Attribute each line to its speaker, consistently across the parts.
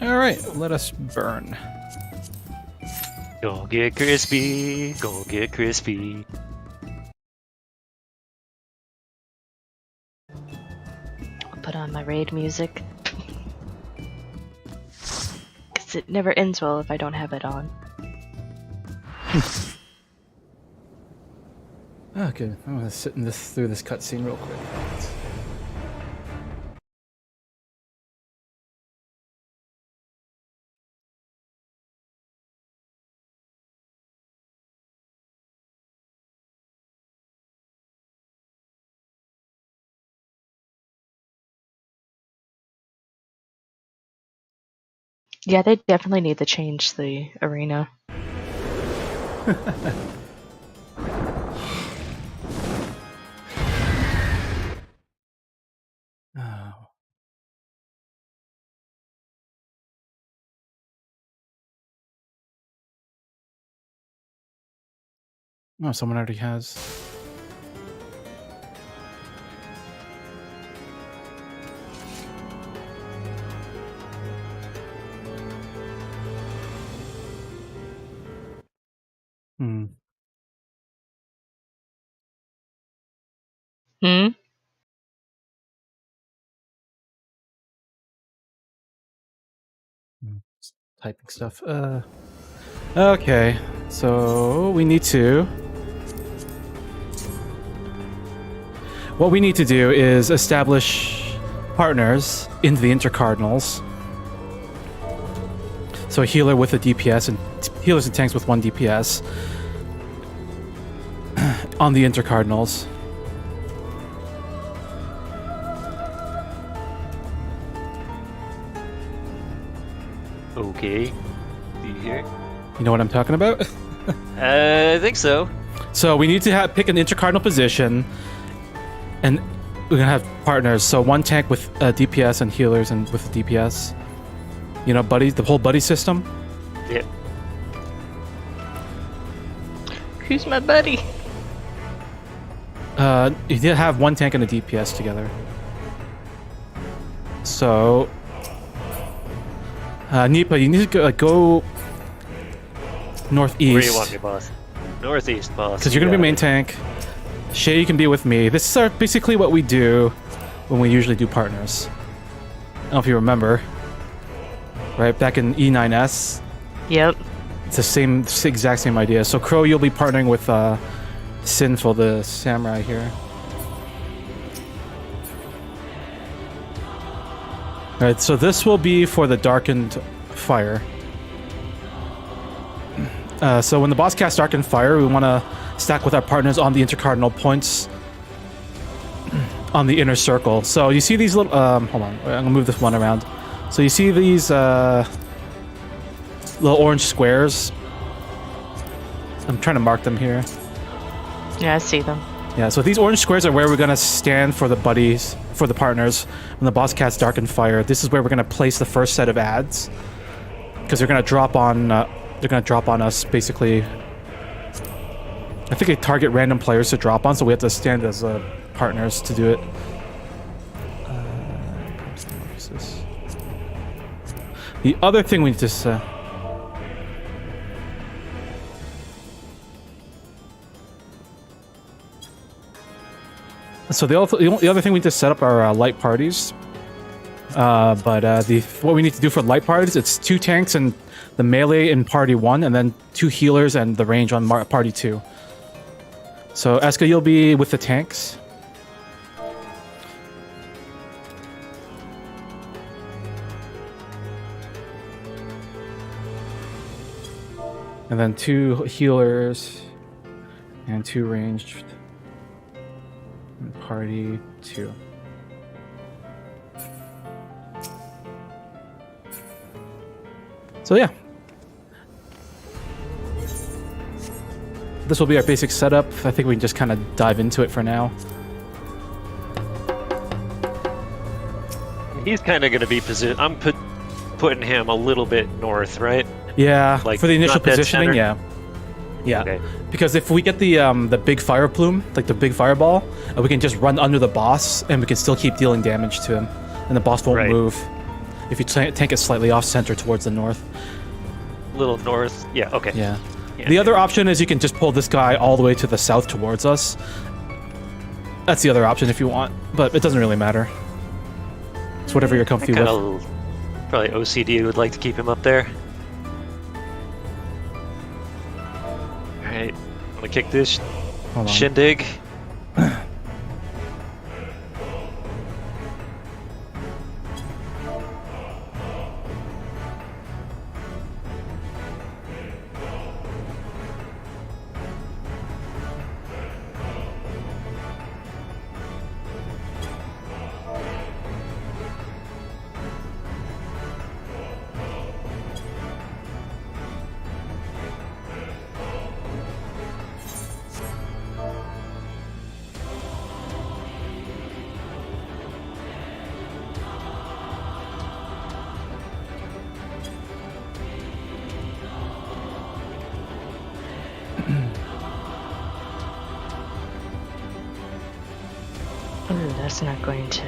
Speaker 1: Alright, let us burn.
Speaker 2: Go get crispy. Go get crispy.
Speaker 3: I'll put on my raid music. Because it never ends well if I don't have it on.
Speaker 1: Okay, I'm gonna sit in through this cutscene real quick.
Speaker 3: Yeah, they definitely need to change the arena.
Speaker 1: Oh, someone already has. Hmm.
Speaker 3: Hmm?
Speaker 1: Typing stuff. Okay, so we need to... What we need to do is establish partners into the intercardinals. So a healer with a DPS and healers and tanks with 1 DPS on the intercardinals.
Speaker 2: Okay. See here?
Speaker 1: You know what I'm talking about?
Speaker 2: I think so.
Speaker 1: So we need to pick an intercardinal position, and we're gonna have partners. So 1 tank with DPS and healers and with DPS. You know, buddies, the whole buddy system.
Speaker 2: Yep.
Speaker 3: Who's my buddy?
Speaker 1: You did have 1 tank and a DPS together. So, Nipa, you need to go northeast.
Speaker 2: Where do you want me, boss? Northeast, boss.
Speaker 1: Because you're gonna be main tank. Shay, you can be with me. This is basically what we do when we usually do partners. I don't know if you remember. Right, back in E9S.
Speaker 3: Yep.
Speaker 1: It's the exact same idea. So Crow, you'll be partnering with Sinful, the samurai here. Alright, so this will be for the Darkened Fire. So when the boss casts Darkened Fire, we want to stack with our partners on the intercardinal points on the inner circle. So you see these little... hold on, I'm going to move this one around. So you see these little orange squares? I'm trying to mark them here.
Speaker 3: Yeah, I see them.
Speaker 1: Yeah, so these orange squares are where we're going to stand for the buddies, for the partners. When the boss casts Darkened Fire, this is where we're going to place the first set of ads. Because they're going to drop on us, basically. I think they target random players to drop on, so we have to stand as partners to do it. The other thing we need to... So the other thing we need to set up are light parties. What we need to do for light parties, it's 2 tanks and the melee in party 1, and then 2 healers and the range on party 2. So Eska, you'll be with the tanks. And then 2 healers and 2 ranged. And party 2. So yeah. This will be our basic setup. I think we can just kind of dive into it for now.
Speaker 2: He's kind of going to be positioned. I'm putting him a little bit north, right?
Speaker 1: Yeah,
Speaker 2: Like,
Speaker 1: for the initial
Speaker 2: not dead
Speaker 1: positioning,
Speaker 2: center?
Speaker 1: yeah. Yeah,
Speaker 2: Okay.
Speaker 1: because if we get the big fire plume, like the big fireball, we can just run under the boss, and we can still keep dealing damage to him, and the boss won't
Speaker 2: Right.
Speaker 1: move. If you tank it slightly off center towards the north.
Speaker 2: Little north. Yeah. Okay.
Speaker 1: Yeah.
Speaker 2: Yeah.
Speaker 1: The other option is you can just pull this guy all the way to the south towards us. That's the other option if you want, but it doesn't really matter. It's whatever you're comfy with.
Speaker 2: Probably OCD would like to keep him up there. Alright, I'm gonna kick this
Speaker 1: Hold on.
Speaker 2: shindig.
Speaker 3: Ooh, that's not going to.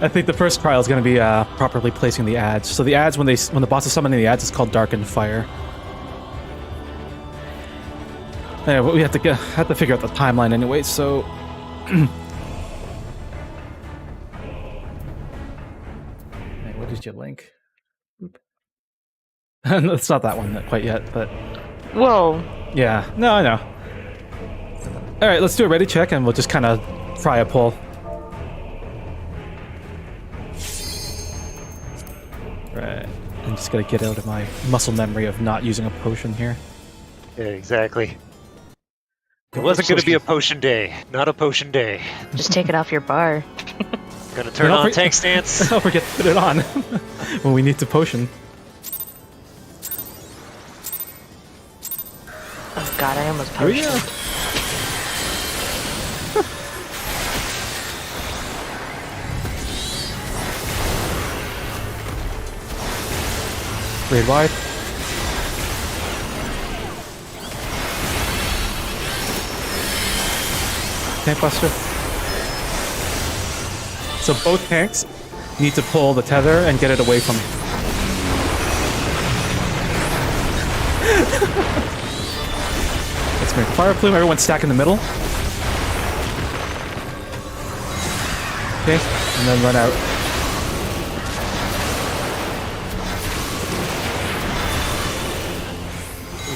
Speaker 1: I think the first trial is going to be properly placing the ads. So the ads, when the boss is summoning the ads, it's called Darkened Fire. Yeah, but we have to figure out the timeline anyway. So. Hey, what is your link? Oop. No, it's not that one quite yet, but
Speaker 3: Whoa.
Speaker 1: yeah. No, I know. All right, let's do a ready check, and we'll just kind of try a pull. Right. I'm just gonna get out of my muscle memory of not using a potion here.
Speaker 2: Yeah, exactly. It wasn't gonna be a potion day. Not a potion day.
Speaker 3: Just take it off your bar.
Speaker 2: Gonna turn
Speaker 1: Don't
Speaker 2: on
Speaker 1: for-
Speaker 2: tank stance.
Speaker 1: Don't forget to put it on when we need to potion.
Speaker 3: Oh god, I almost
Speaker 1: Here we
Speaker 3: potioned.
Speaker 1: go. Raid wide. Tank buster. So both tanks need to pull the tether and get it away from. Let's make a fire plume. Everyone stack in the middle. Okay, and then run out.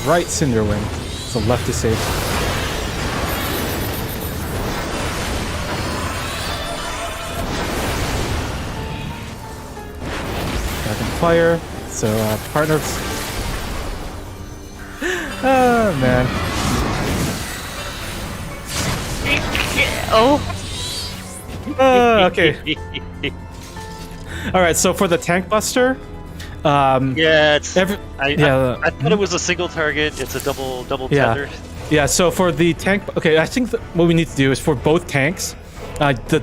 Speaker 1: Right Cinderwing, so left is safe. Dragon Fire, so partners. Oh man.
Speaker 3: Oh,
Speaker 1: Okay. Alright, so for the Tank Buster,
Speaker 2: Yeah, it's.
Speaker 1: every, yeah,
Speaker 2: I thought it was a single target. It's a double
Speaker 1: Yeah.
Speaker 2: tether.
Speaker 1: Yeah, so for the tank, okay, I think what we need to do is for both tanks, the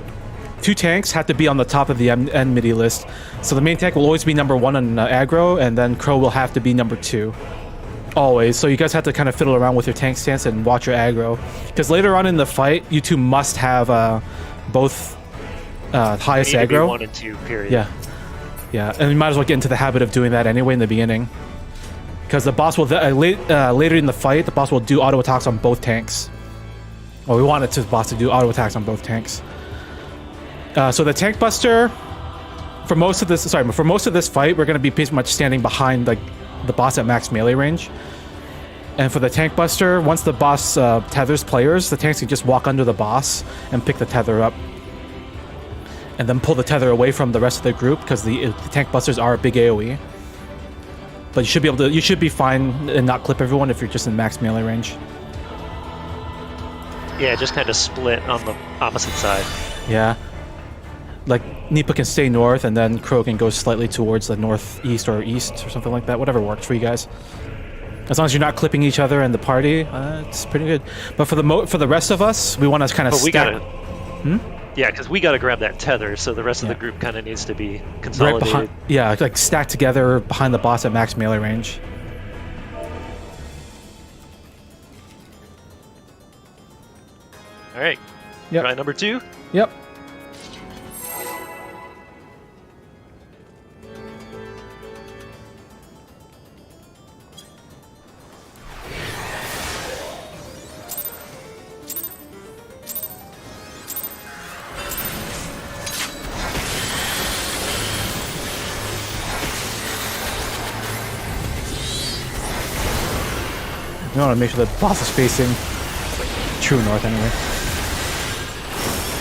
Speaker 1: two tanks have to be on the top of the end MIDI list. So the main tank will always be number 1 on aggro, and then Crow will have to be number 2. Always. So you guys have to kind of fiddle around with your tank stance and watch your aggro. Because later on in the fight, you two must have both highest
Speaker 2: Need to be
Speaker 1: aggro.
Speaker 2: 1 and 2, period.
Speaker 1: Yeah. Yeah, and you might as well get into the habit of doing that anyway in the beginning. Because the boss will, later in the fight, the boss will do auto attacks on both tanks. Well, we want the boss to do auto attacks on both tanks. So the Tank Buster, for most of this fight, we're going to be pretty much standing behind the boss at max melee range. And for the Tank Buster, once the boss tethers players, the tanks can just walk under the boss and pick the tether up. And then pull the tether away from the rest of the group, because the Tank Busters are a big AoE. But you should be fine and not clip everyone if you're just in max melee range.
Speaker 2: Yeah, just kind of split on the opposite side.
Speaker 1: Yeah. Like, Nipa can stay north, and then Crow can go slightly towards the northeast or east or something like that. Whatever works for you guys. As long as you're not clipping each other in the party, it's pretty good. But for the rest of us, we want to kind of
Speaker 2: But we
Speaker 1: stack.
Speaker 2: gotta. Yeah, because we got to grab that tether, so the rest of the
Speaker 1: Yeah.
Speaker 2: group kind of needs to be
Speaker 1: Right
Speaker 2: consolidated.
Speaker 1: behind, yeah, like stacked together behind the boss at max melee range.
Speaker 2: All right.
Speaker 1: Yep.
Speaker 2: Try number 2.
Speaker 1: Yep. You want to make sure the boss is facing true north anyway.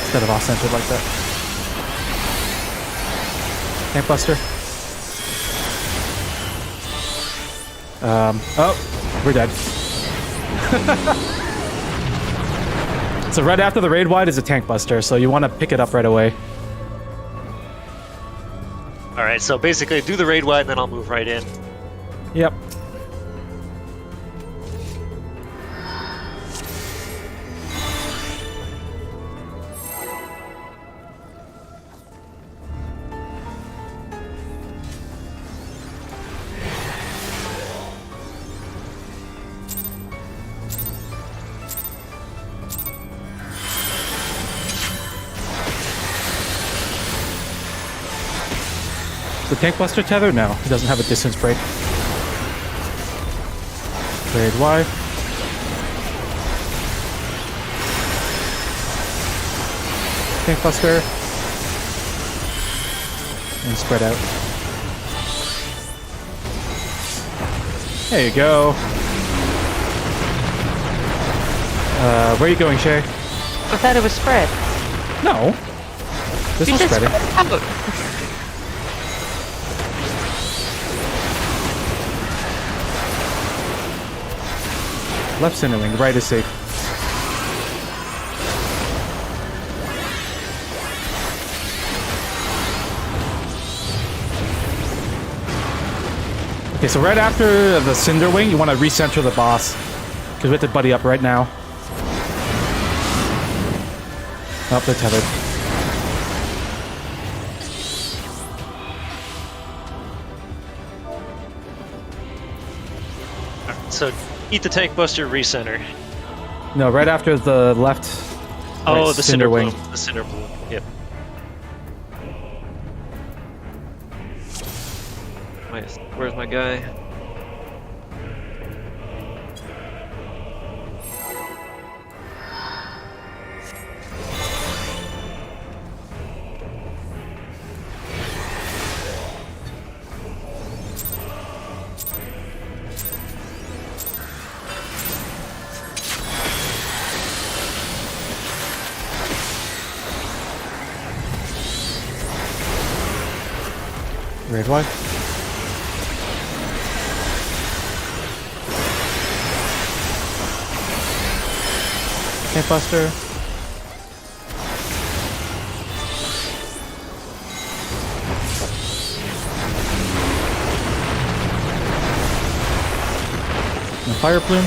Speaker 1: Instead of off-centered like that. Tank Buster. Oh, we're dead. So right after the raid wide is a Tank Buster, so you want to pick it up right away.
Speaker 2: All right, so basically do the raid wide, and then I'll move right in.
Speaker 1: Yep. The Tank Buster tether? No, he doesn't have a distance break. Raid Y. Tank Buster. And spread out. There you go. Where are you going, Shay?
Speaker 3: I thought it was spread.
Speaker 1: No. This
Speaker 3: You
Speaker 1: one's
Speaker 3: just
Speaker 1: spreading.
Speaker 3: spread out.
Speaker 1: Left center wing, right is safe. Okay, so right after the Cinder Wing, you want to recenter the boss. Because we have to buddy up right now. Oh, they're tethered.
Speaker 2: So eat the tank buster, recenter.
Speaker 1: No, right after the left.
Speaker 2: Oh,
Speaker 1: right
Speaker 2: the cinder wing. The cinder bloom. Yep. Where's my guy?
Speaker 1: Red one. Tank Buster. And Fire Plume.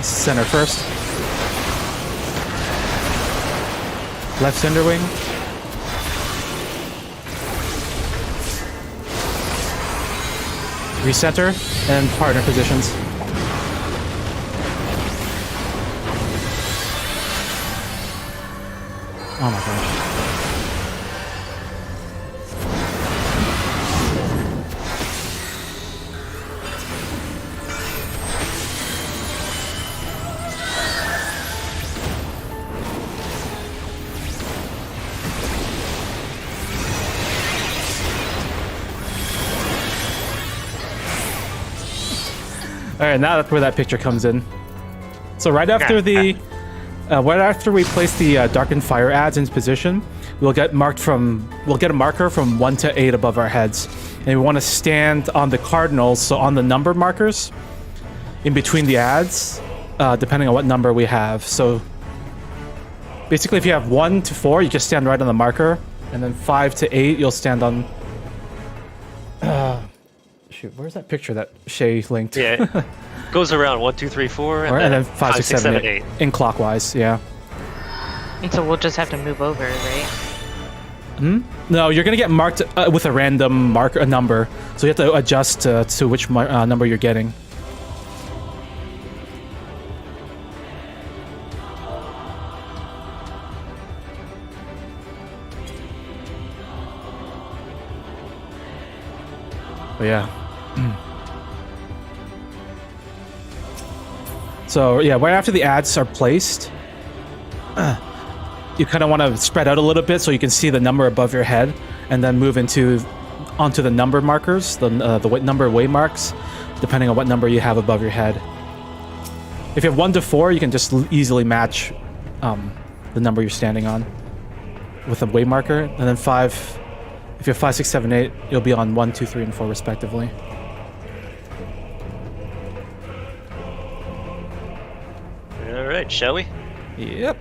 Speaker 1: Center first. Left Cinder Wing. Recenter and partner positions. Oh my gosh. All right, now that's where that picture comes in. So right after right after we place the darkened fire ads into position, we'll get a marker from 1 to 8 above our heads, and we want to stand on the cardinals, so on the number markers, in between the ads, depending on what number we have. So basically, if you have 1 to 4, you just stand right on the marker, and then 5 to 8, you'll stand on. Shoot, where's that picture that Shay linked?
Speaker 2: Yeah. Goes around 1, 2, 3, 4,
Speaker 1: and then 5, 6, 7, 8. In clockwise, yeah.
Speaker 3: And so we'll just have to move over, right?
Speaker 1: Hmm? No, you're gonna get marked with a random number, so you have to adjust to which number you're getting. But yeah. So yeah, right after the ads are placed, you kind of want to spread out a little bit so you can see the number above your head, and then move onto the number markers, the number waymarks, depending on what number you have above your head. If you have 1 to 4, you can just easily match the number you're standing on with a waymarker, and then 5. If you have 5, 6, 7, 8, you'll be on 1, 2, 3, and 4 respectively.
Speaker 2: All right, shall we?
Speaker 1: Yep.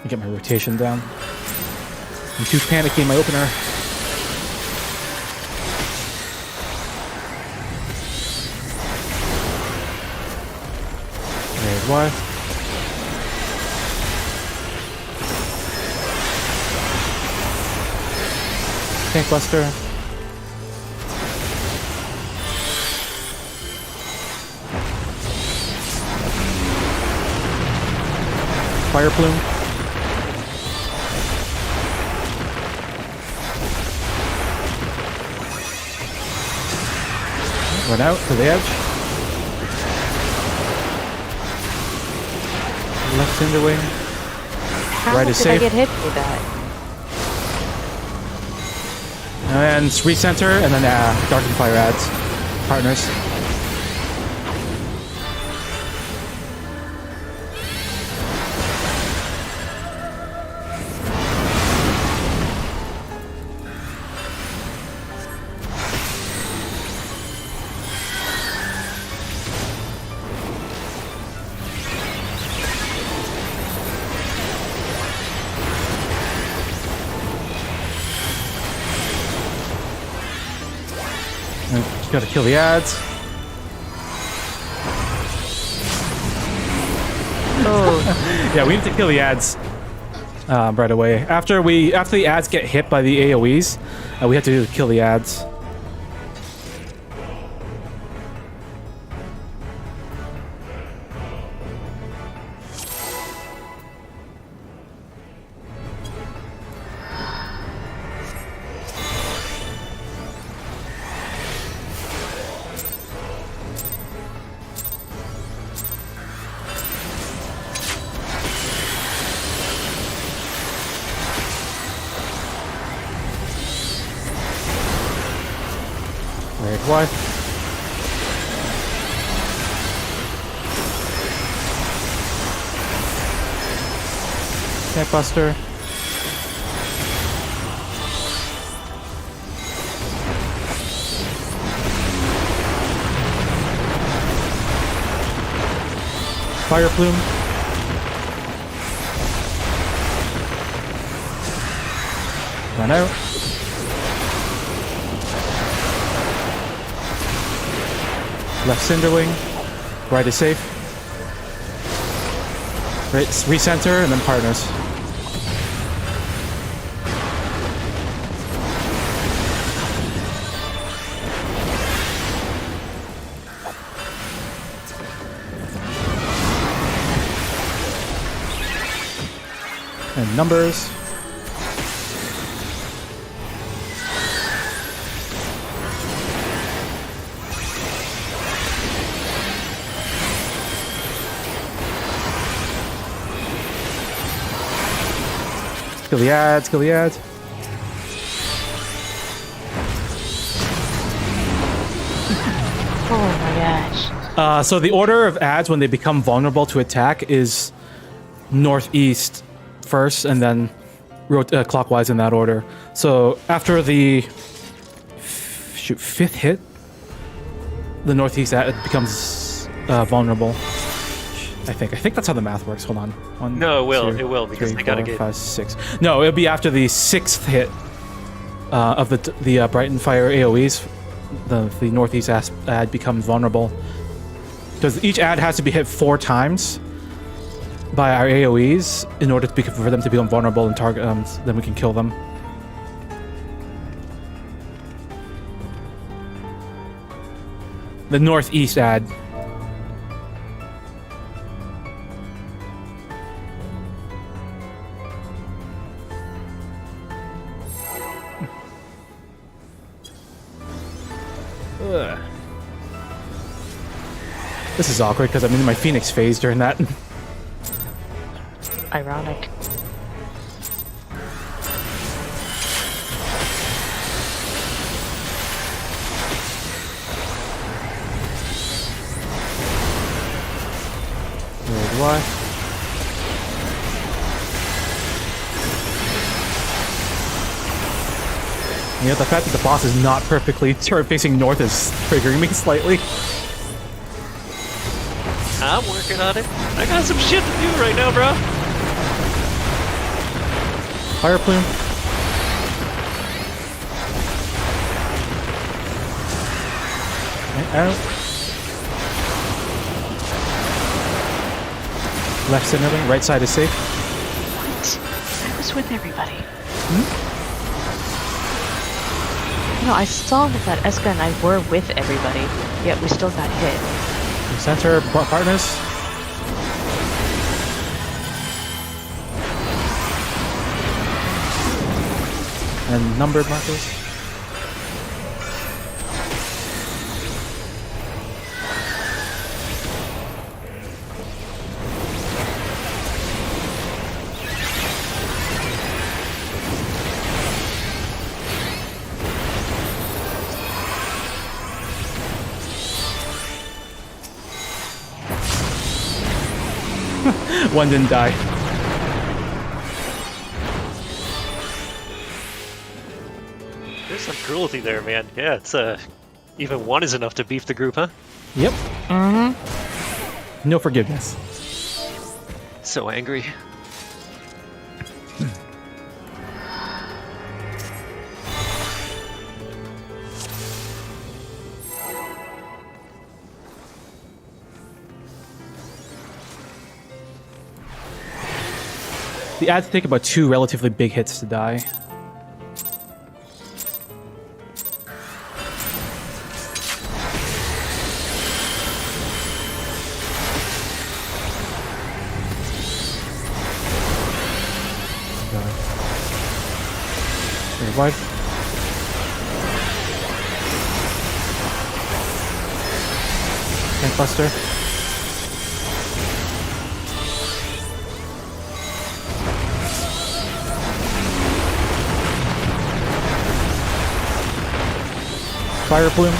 Speaker 1: Get my rotation down. I'm too panicky in my opener. There's Y. Tank Buster. Fire Plume. Run out to the edge. Left cinder wing.
Speaker 3: How
Speaker 1: Right
Speaker 3: did
Speaker 1: is safe.
Speaker 3: I get hit with that?
Speaker 1: And recenter, and then Dark and Fire adds. Partners. Gotta kill the ads.
Speaker 3: Oh.
Speaker 1: Yeah, we need to kill the ads right away. After the ads get hit by the AoEs, we have to kill the ads. Why? Tank Buster. Fire Plume. Run out. Left Cinderwing. Right is safe. Right, recenter, and then partners. And numbers. Kill the ads, kill the ads.
Speaker 3: Oh my gosh.
Speaker 1: So the order of ads when they become vulnerable to attack is northeast first, and then clockwise in that order. So after the fifth hit, the northeast ad becomes vulnerable. I think that's how the math works. Hold on. One,
Speaker 2: No, it will.
Speaker 1: 2,
Speaker 2: It will, because
Speaker 1: 3,
Speaker 2: they gotta
Speaker 1: 4,
Speaker 2: get...
Speaker 1: 5, 6. No, it'll be after the 6th hit of the Brighton Fire AoEs. The northeast ad becomes vulnerable. Because each ad has to be hit 4 times by our AoEs in order for them to become vulnerable and target then we can kill them. The northeast ad. Ugh. This is awkward because I'm in my Phoenix phase during that.
Speaker 3: Ironic.
Speaker 1: Why? Yeah, the fact that the boss is not perfectly facing north is triggering me slightly.
Speaker 2: I'm working on it. I got some shit to do right now, bro.
Speaker 1: Fire plume. Out. Left center, right side is safe.
Speaker 3: What? I was with everybody. No, I saw that Eska and I were with everybody, yet we still got hit.
Speaker 1: Center partners. And numbered markers. One didn't die.
Speaker 2: There's some cruelty there, man. Yeah, it's even one is enough to beef the group, huh?
Speaker 1: Yep.
Speaker 3: Mm-hmm.
Speaker 1: No forgiveness.
Speaker 2: So angry.
Speaker 1: The ads take about 2 relatively big hits to die. Revive. Tank Buster. Fire Plume.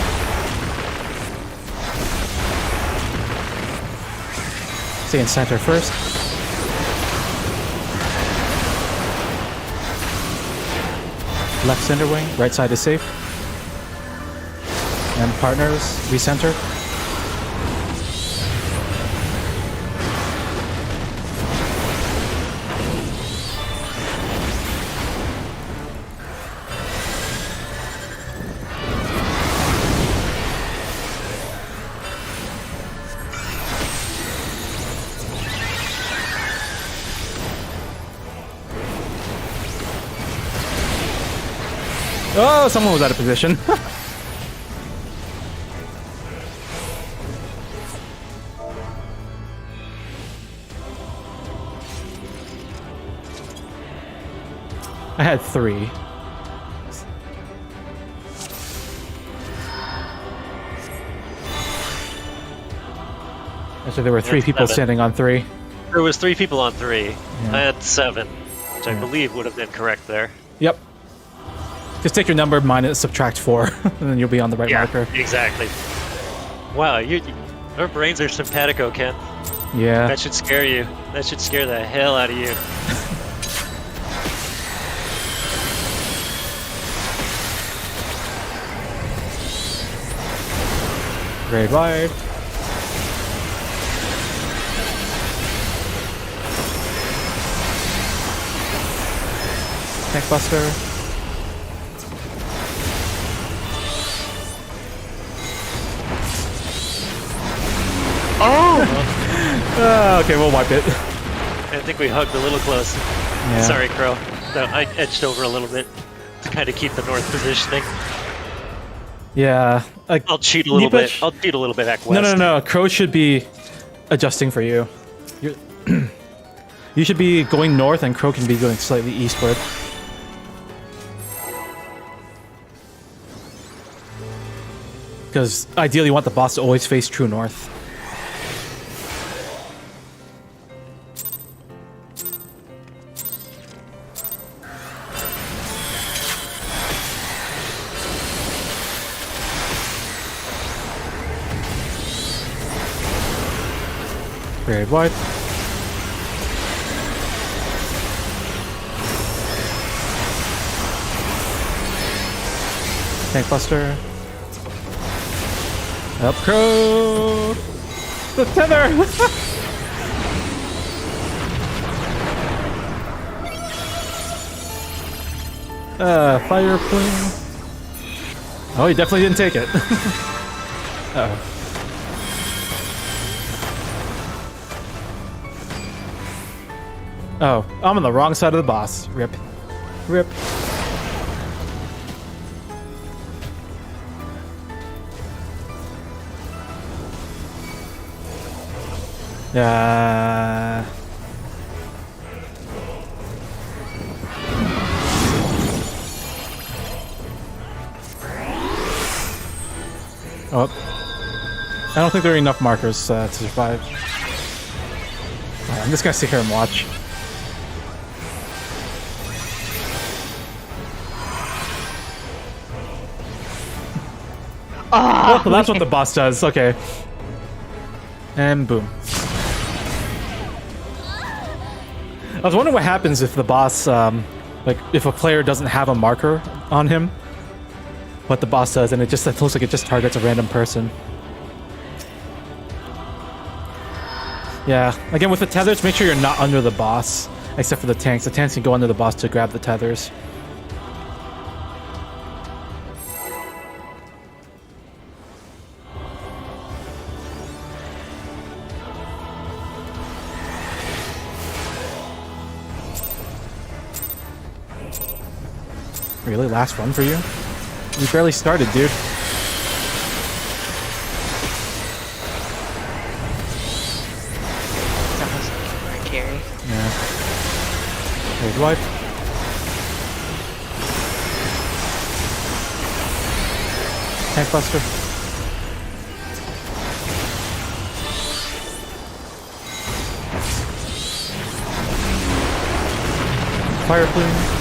Speaker 1: Stay in center first. Left center wing, right side is safe. And partners, recenter. Oh, someone was out of position. I had 3. So there were 3 people
Speaker 2: 7.
Speaker 1: standing on 3.
Speaker 2: There was 3 people on 3.
Speaker 1: Yeah.
Speaker 2: I had 7, which I believe would have been correct there.
Speaker 1: Yep. Just take your number minus subtract 4, and then you'll be on the right marker.
Speaker 2: Exactly. Wow, our brains are simpatico, Ken.
Speaker 1: Yeah.
Speaker 2: That should scare you. That should scare the hell out of you.
Speaker 1: Revive. Tank Buster.
Speaker 3: Oh!
Speaker 1: Okay, we'll wipe it.
Speaker 2: I think we hugged a little close.
Speaker 1: Yeah.
Speaker 2: Sorry, Crow. No, I edged over a little bit to kind of keep the north positioning.
Speaker 1: Yeah.
Speaker 2: I'll cheat a little
Speaker 1: Nipa
Speaker 2: bit. I'll cheat a little bit back west.
Speaker 1: No. Crow should be adjusting for you. You're you should be going north, and Crow can be going slightly eastward. Because ideally, you want the boss to always face true north. Very wide. Tank Buster. Up Crow! The tether! Fire plume. Oh, he definitely didn't take it. Uh-oh. Oh, I'm on the wrong side of the boss. Rip. Rip. Oh. I don't think there are enough markers to survive. Alright, I'm just gonna sit here and watch.
Speaker 3: Oh,
Speaker 1: Well, that's what the boss does. Okay. And boom. I was wondering what happens if the boss, like, if a player doesn't have a marker on him. What the boss does, and it looks like it just targets a random person. Yeah. Again, with the tethers, make sure you're not under the boss. Except for the tanks. The tanks can go under the boss to grab the tethers. Really? Last run for you? You barely started, dude.
Speaker 3: It's almost like a carry.
Speaker 1: Yeah. Rage wipe. Tank Buster. Fire plume.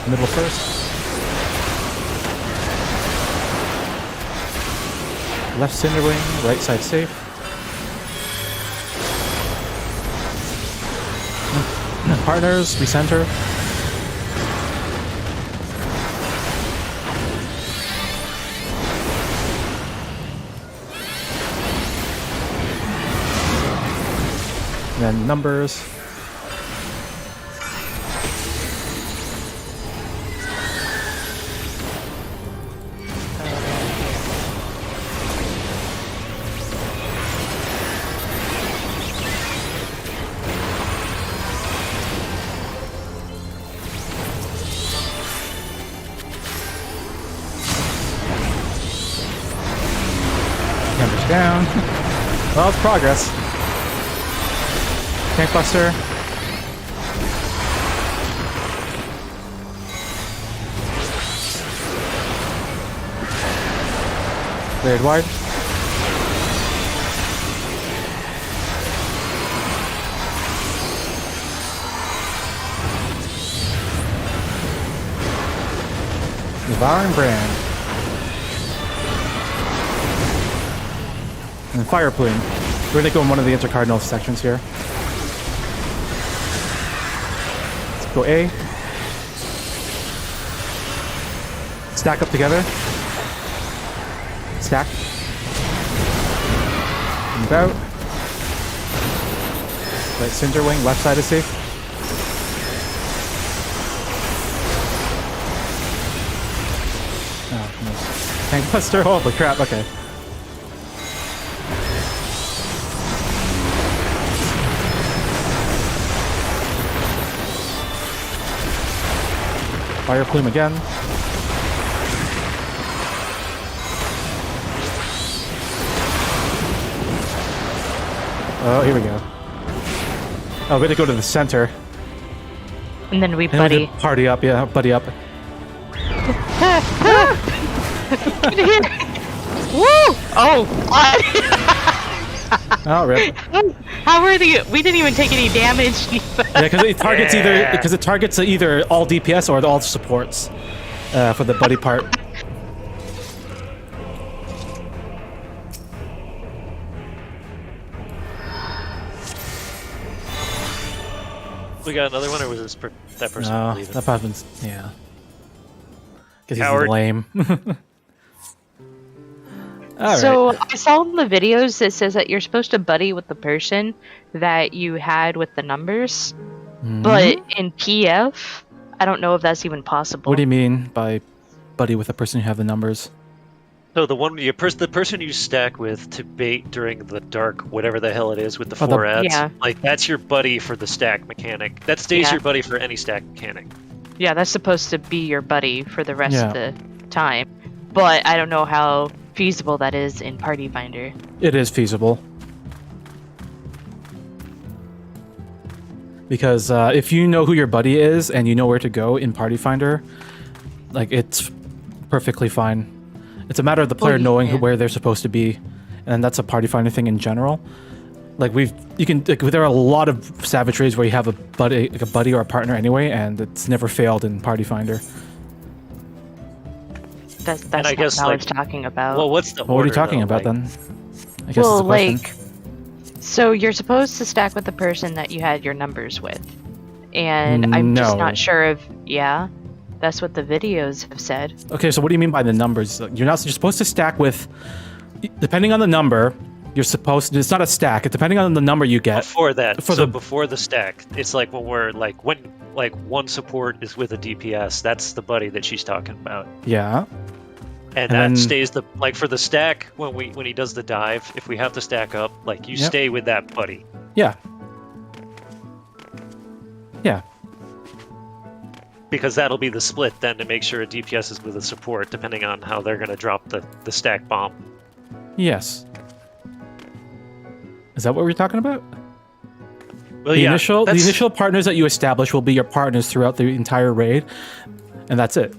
Speaker 1: Middle first. Left cinder wing, right side safe. Partners, recenter. Then numbers. Numbers down. Well, it's progress. Tank Buster. Blade wide. Devouring Brand. And Fire Plume. We're gonna go in one of the intercardinal sections here. Let's go A. Stack up together. Stack. Move out. Right, Cinder Wing, left side is safe. Oh, nice. Tank Buster, holy crap, okay. Fire Plume again. Oh, here we go. Oh, we had to go to the center.
Speaker 3: And then we
Speaker 1: And we
Speaker 3: buddy.
Speaker 1: did party up, yeah, buddy up.
Speaker 3: Get here! Woo! Oh, what?
Speaker 1: Oh, rip.
Speaker 3: How were the? We didn't even take any damage.
Speaker 1: Yeah, because it targets either all DPS or all supports for the buddy part.
Speaker 2: We got another one, or was this that person
Speaker 1: No,
Speaker 2: leaving?
Speaker 1: that person's yeah. Because he's
Speaker 2: Coward.
Speaker 1: lame. All
Speaker 3: So
Speaker 1: right.
Speaker 3: I saw in the videos it says that you're supposed to buddy with the person that you had with the numbers, but in PF, I don't know if that's even possible.
Speaker 1: What do you mean by buddy with the person you have the numbers?
Speaker 2: So the person you stack with to bait during the dark, whatever the hell it is, with the
Speaker 1: Oh, the-
Speaker 2: 4 ads,
Speaker 3: Yeah.
Speaker 2: like that's your buddy for the stack mechanic. That stays
Speaker 3: Yeah.
Speaker 2: your buddy for any stack mechanic.
Speaker 3: Yeah, that's supposed to be your buddy for the rest
Speaker 1: Yeah.
Speaker 3: of the time, but I don't know how feasible that is in Party Finder.
Speaker 1: It is feasible. Because if you know who your buddy is and you know where to go in Party Finder, like it's perfectly fine. It's a matter of the player knowing
Speaker 3: yeah.
Speaker 1: where they're supposed to be, and that's a Party Finder thing in general. Like there are a lot of Savage raids where you have a buddy or a partner anyway, and it's never failed in Party Finder.
Speaker 3: That's
Speaker 2: I
Speaker 3: not
Speaker 2: guess,
Speaker 3: what I
Speaker 2: like-
Speaker 3: was talking about.
Speaker 2: Well, what's the
Speaker 1: What are you
Speaker 2: order,
Speaker 1: talking
Speaker 2: though?
Speaker 1: about
Speaker 2: Like,
Speaker 1: then? I guess
Speaker 3: well,
Speaker 1: is the question.
Speaker 3: like, so you're supposed to stack with the person that you had your numbers with, and I'm just
Speaker 1: No.
Speaker 3: not sure if that's what the videos have said.
Speaker 1: Okay, so what do you mean by the numbers? You're supposed to stack with, depending on the number, you're supposed to, it's not a stack, it's depending on the number you get.
Speaker 2: Before that,
Speaker 1: For
Speaker 2: so
Speaker 1: the-
Speaker 2: before the stack, it's like when one support is with a DPS, that's the buddy that she's talking about.
Speaker 1: Yeah.
Speaker 2: And
Speaker 1: And
Speaker 2: that
Speaker 1: then-
Speaker 2: stays for the stack when he does the dive. If we have to stack up, like you
Speaker 1: Yep.
Speaker 2: stay with that buddy.
Speaker 1: Yeah. Yeah.
Speaker 2: Because that'll be the split then to make sure a DPS is with a support, depending on how they're going to drop the stack bomb.
Speaker 1: Yes. Is that what we're talking about?
Speaker 2: Well,
Speaker 1: The
Speaker 2: yeah,
Speaker 1: initial the
Speaker 2: that's-
Speaker 1: initial partners that you establish will be your partners throughout the entire raid, and that's it.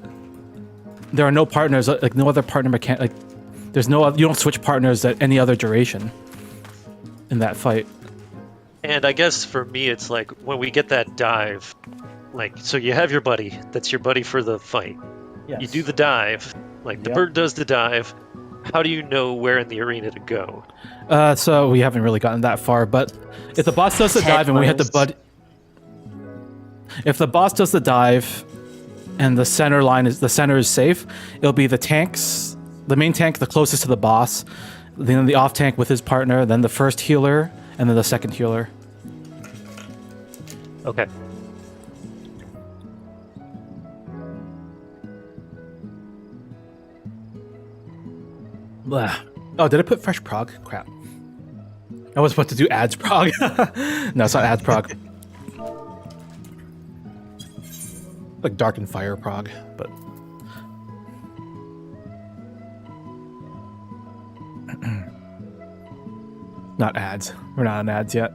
Speaker 1: There are no partners, like no other partner mechanic. Like, there's no you don't switch partners at any other duration in that fight.
Speaker 2: And I guess for me, it's like when we get that dive, like, so you have your buddy, that's your buddy for the fight.
Speaker 1: Yes.
Speaker 2: You do the dive, like the
Speaker 1: Yep.
Speaker 2: bird does the dive. How do you know where in the arena to go?
Speaker 1: So we haven't really gotten that far, but if the boss does the dive and we hit the
Speaker 3: Headfirst.
Speaker 1: if the boss does the dive and the center is safe, it'll be the tanks, the main tank the closest to the boss, then the off tank with his partner, then the first healer, and then the second healer.
Speaker 2: Okay.
Speaker 1: Blah. Oh, did I put fresh prog? Crap. I was about to do ads prog. No, it's not ads prog. Like Dark and Fire prog, but not ads. We're not on ads yet.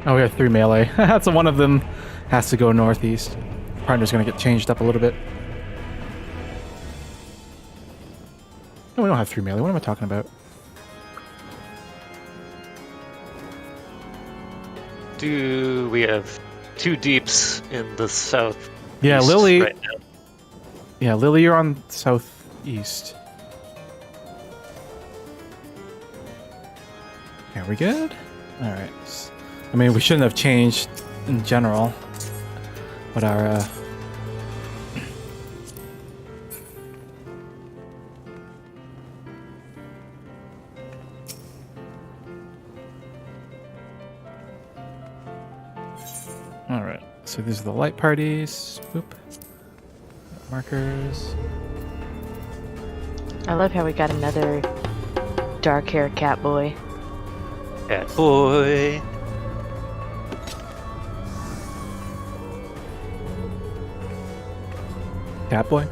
Speaker 1: Oh, we have 3 melee. So one of them has to go northeast. partner's gonna get changed up a little bit. No, we don't have 3 melee. What am I talking about?
Speaker 2: We have 2 deeps in the south?
Speaker 1: Yeah, Lily.
Speaker 2: Right now.
Speaker 1: Yeah, Lily, you're on southeast. Are we good? All right. I mean, we shouldn't have changed in general, but our all right. So these are the light parties. Boop. Markers.
Speaker 3: I love how we got another dark-haired cat boy.
Speaker 2: Cat boy.
Speaker 1: Catboy.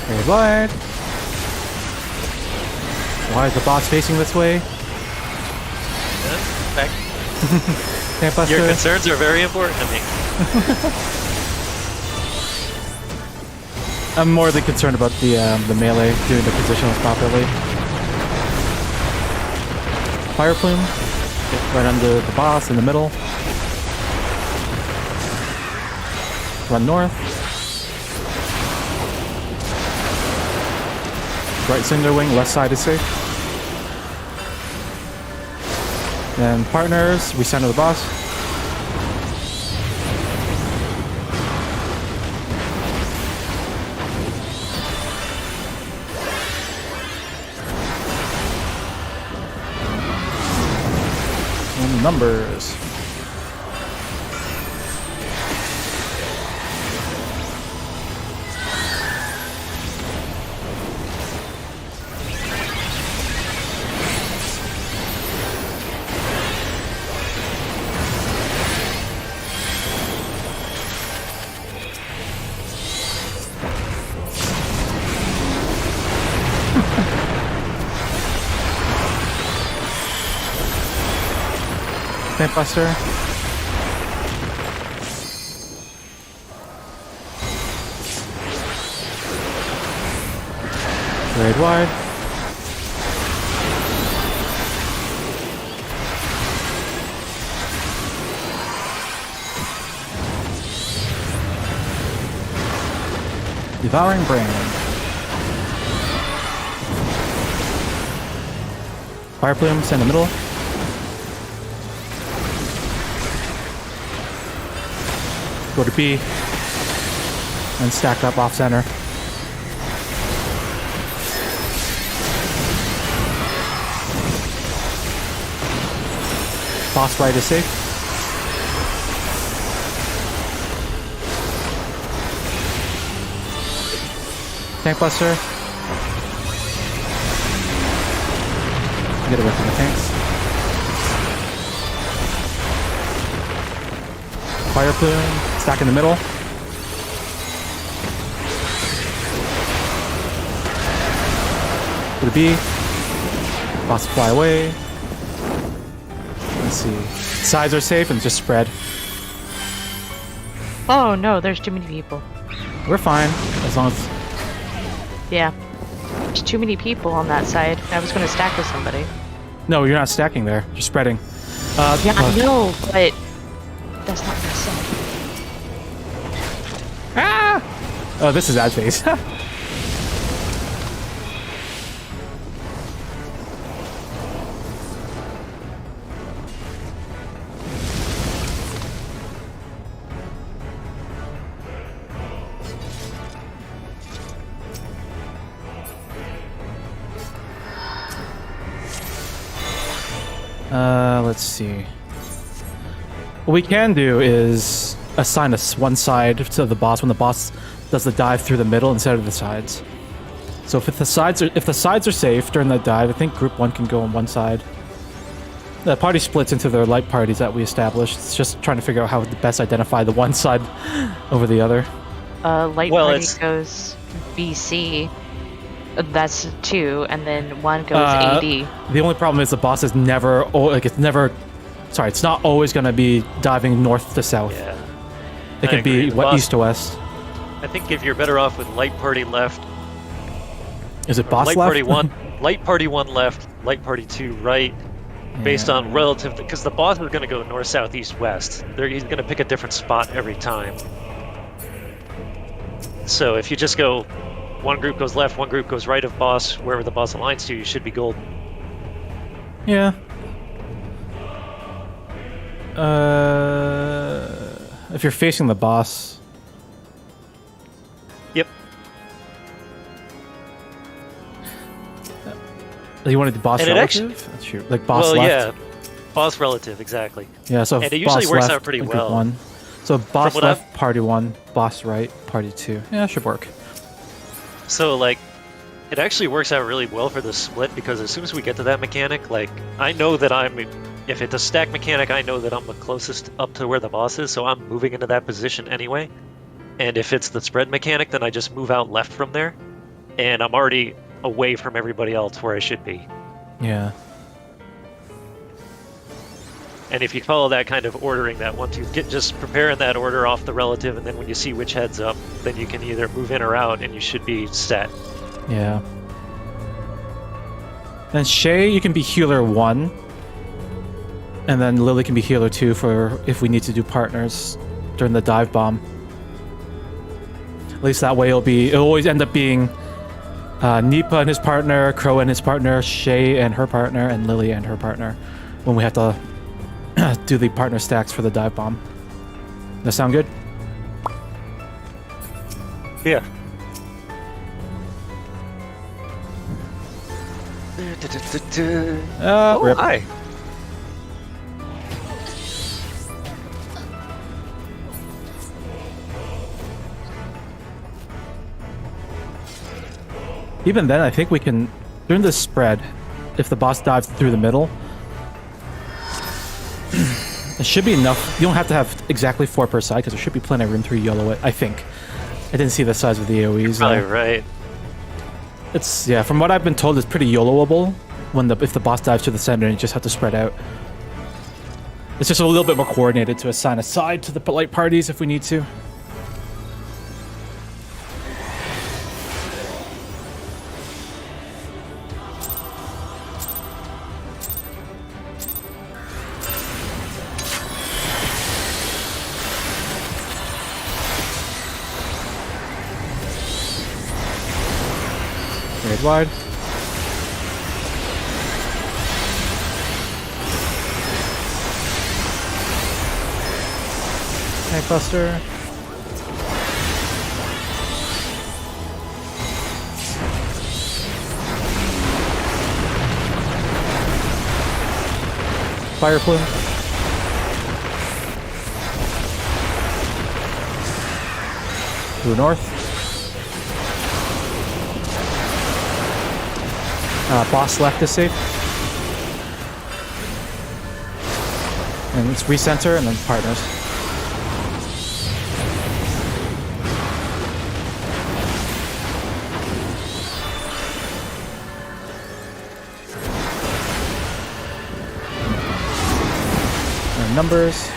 Speaker 1: Very wide. Why is the boss facing this way?
Speaker 2: Back.
Speaker 1: Can't bust
Speaker 2: Your
Speaker 1: her.
Speaker 2: concerns are very important to me.
Speaker 1: I'm more than concerned about the melee doing the positionals properly. Fire plume, get right under the boss in the middle. Run north. Right cinder wing, left side is safe. Then partners, recenter the boss. And numbers. Plant Buster. Raid wide. Devouring Brain. Fire Plumes in the middle. Go to B. And stack up off center. Boss fight is safe. Tank Buster. Get away from the tanks. Fire Plume. Stack in the middle. Go to B. Boss fly away. Let's see. Sides are safe and just spread.
Speaker 3: Oh no, there's too many people.
Speaker 1: We're fine as long as.
Speaker 3: Yeah. There's too many people on that side. I was gonna stack with somebody.
Speaker 1: No, you're not stacking there. You're spreading.
Speaker 3: Yeah, I know, but that's not what I said.
Speaker 1: Ah! Oh, this is ad phase. let's see. What we can do is assign us one side to the boss when the boss does the dive through the middle instead of the sides. So if the sides are safe during that dive, I think group 1 can go on one side. The party splits into their light parties that we established. It's just trying to figure out how to best identify the one side over the other.
Speaker 3: Light
Speaker 2: Well,
Speaker 3: party
Speaker 2: it's-
Speaker 3: goes BC. That's 2, and then 1 goes AD.
Speaker 1: The only problem is the boss is never, sorry, it's not always going to be diving north to south.
Speaker 2: Yeah.
Speaker 1: It
Speaker 2: I
Speaker 1: can
Speaker 2: agree.
Speaker 1: be
Speaker 2: The boss-
Speaker 1: east to west.
Speaker 2: I think if you're better off with light party left,
Speaker 1: Is it
Speaker 2: or
Speaker 1: boss
Speaker 2: light
Speaker 1: left?
Speaker 2: party 1, light party 1 left, light party 2 right, based
Speaker 1: Yeah.
Speaker 2: on relative, because the boss is going to go north, south, east, west. He's going to pick a different spot every time. So if you just go, one group goes left, one group goes right of boss, wherever the boss aligns to, you should be golden.
Speaker 1: Yeah. If you're facing the boss.
Speaker 2: Yep.
Speaker 1: You wanted the boss
Speaker 2: And it
Speaker 1: relative? That's true. Like boss
Speaker 2: Well,
Speaker 1: left?
Speaker 2: yeah. Boss relative, exactly.
Speaker 1: Yeah, so
Speaker 2: And it
Speaker 1: boss
Speaker 2: usually works
Speaker 1: left,
Speaker 2: out pretty
Speaker 1: group
Speaker 2: well.
Speaker 1: 1. So boss
Speaker 2: what
Speaker 1: left, party 1, boss right, party 2. Yeah, should work.
Speaker 2: So, like, it actually works out really well for the split, because as soon as we get to that mechanic, like, I know that if it's a stack mechanic, I know that I'm the closest up to where the boss is, so I'm moving into that position anyway. And if it's the spread mechanic, then I just move out left from there, and I'm already away from everybody else where I should be.
Speaker 1: Yeah.
Speaker 2: And if you follow that kind of ordering, that one, two, just prepare in that order off the relative, and then when you see which head's up, then you can either move in or out, and you should be set.
Speaker 1: Yeah. Then Shay, you can be healer 1. And then Lily can be healer 2 for if we need to do partners during the dive bomb. At least that way it'll always end up being Nipa and his partner, Crow and his partner, Shay and her partner, and Lily and her partner when we have to do the partner stacks for the dive bomb. That sound good?
Speaker 2: Yeah.
Speaker 1: Rip.
Speaker 2: Hi.
Speaker 1: Even then, I think we can, during this spread, if the boss dives through the middle, it should be enough. You don't have to have exactly 4 per side, because there should be plenty of room to YOLO it, I think. I didn't see the size of the AoEs.
Speaker 2: Probably right.
Speaker 1: It's, yeah, from what I've been told, it's pretty YOLOable if the boss dives to the center and you just have to spread out. It's just a little bit more coordinated to assign a side to the light parties if we need to. Raid wide. Tank buster. Fire plume. Blue north. Boss left is safe. And it's recenter and then partners. And numbers.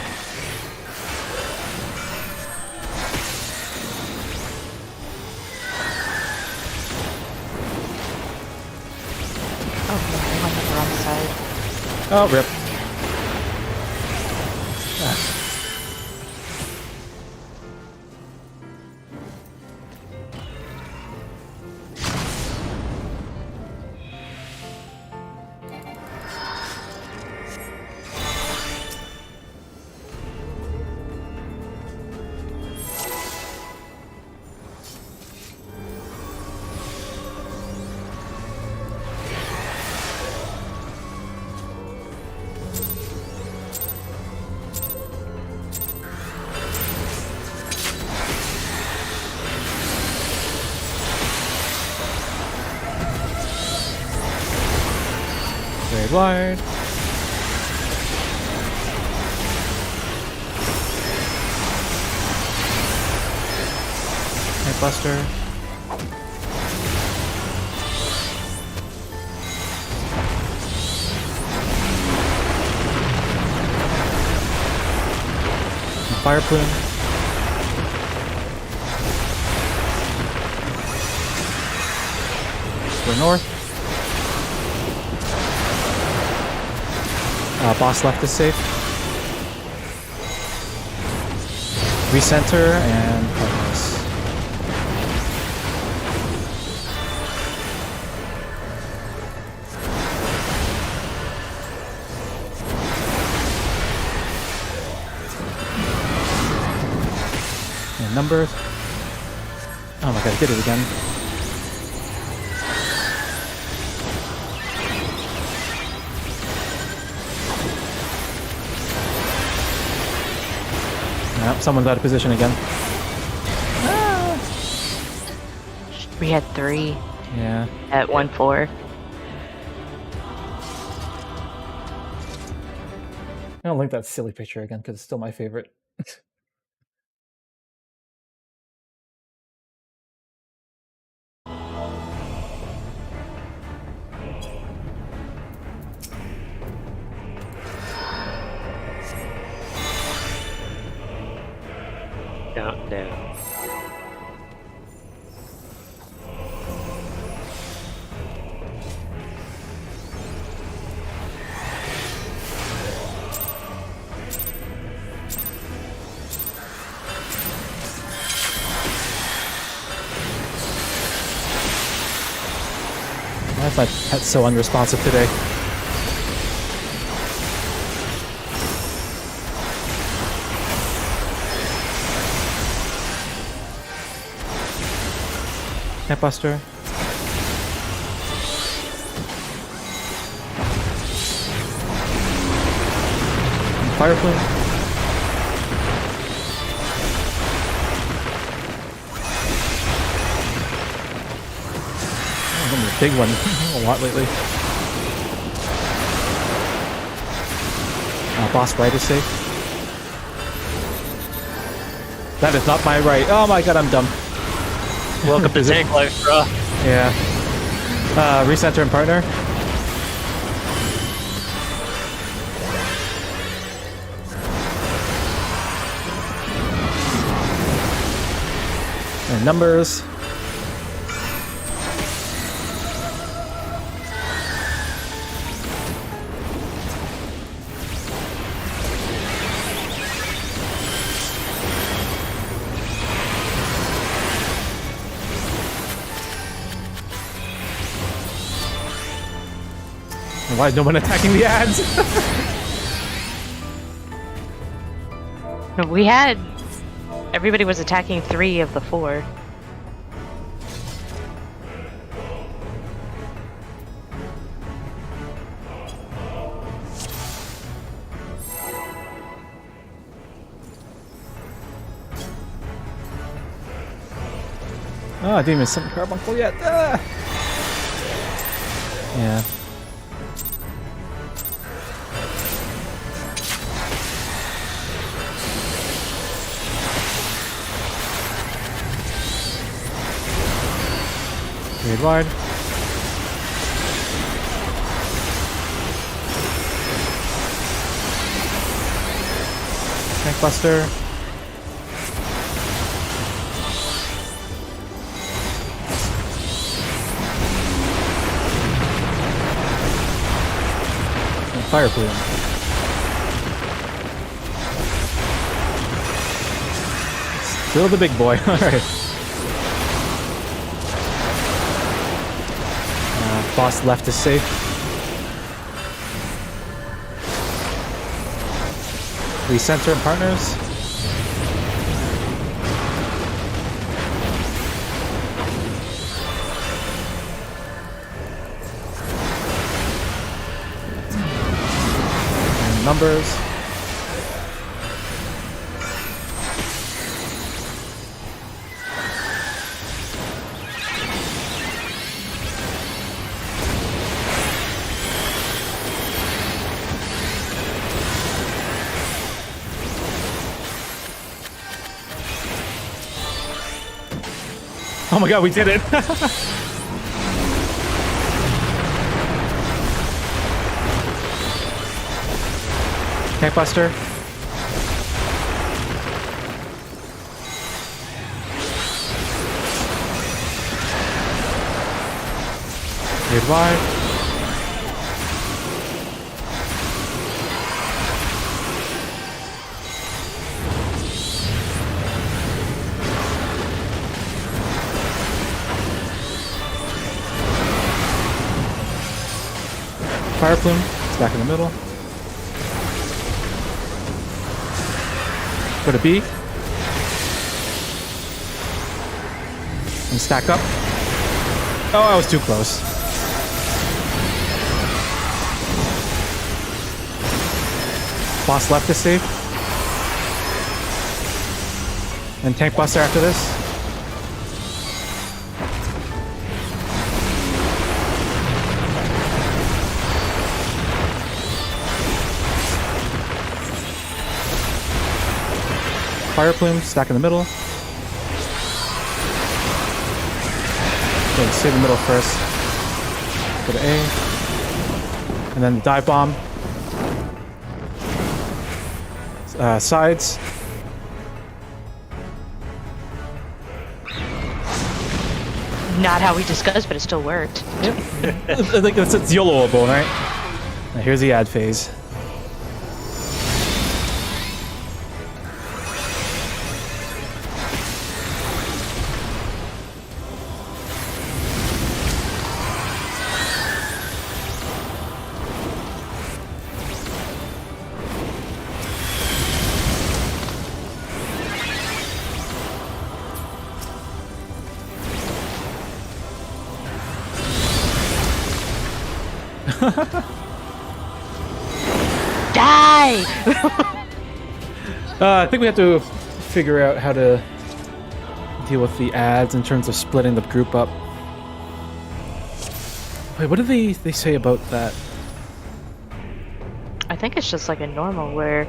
Speaker 3: I'm on the wrong side.
Speaker 1: Oh, rip. Very wide. Hit Buster. Fire Plume. Go north. Boss left is safe. Recenter and Cardinals. And numbers. Oh my god, I did it again. Nope, someone's out of position again.
Speaker 3: We had 3
Speaker 1: Yeah.
Speaker 3: at 1-4.
Speaker 1: I don't like that silly picture again because it's still my favorite.
Speaker 2: Down, down.
Speaker 1: Why is my pet so unresponsive today? Netbuster. Fire Plume. Oh, I'm a big one a lot lately. Boss right is safe. That is not my right. Oh my god, I'm dumb.
Speaker 2: Welcome to tank life, bro.
Speaker 1: Yeah. Recenter and partner. And numbers. Why is no one attacking the ads?
Speaker 3: We had... Everybody was attacking 3 of the 4.
Speaker 1: Oh, I didn't even summon Carbuncle yet. Ah! Yeah. Trade wide. Tank Buster. And Fire Plume. Still the big boy. Alright. Boss left is safe. Recenter and partners. And numbers. Oh my god, we did it! Tank Buster. Good wide. Fire Plume, it's back in the middle. Go to B. And stack up. Oh, I was too close. Boss left is safe. And Tank Buster after this. Fire Plume, stack in the middle. Okay, save the middle first. Go to A. And then Dive Bomb. Sides.
Speaker 3: Not how we discussed, but it still worked.
Speaker 1: Like it's YOLO-able, right? Now here's the ad phase.
Speaker 3: Die!
Speaker 1: I think we have to figure out how to deal with the ads in terms of splitting the group up. Wait, what did they say about that?
Speaker 3: I think it's just like a normal where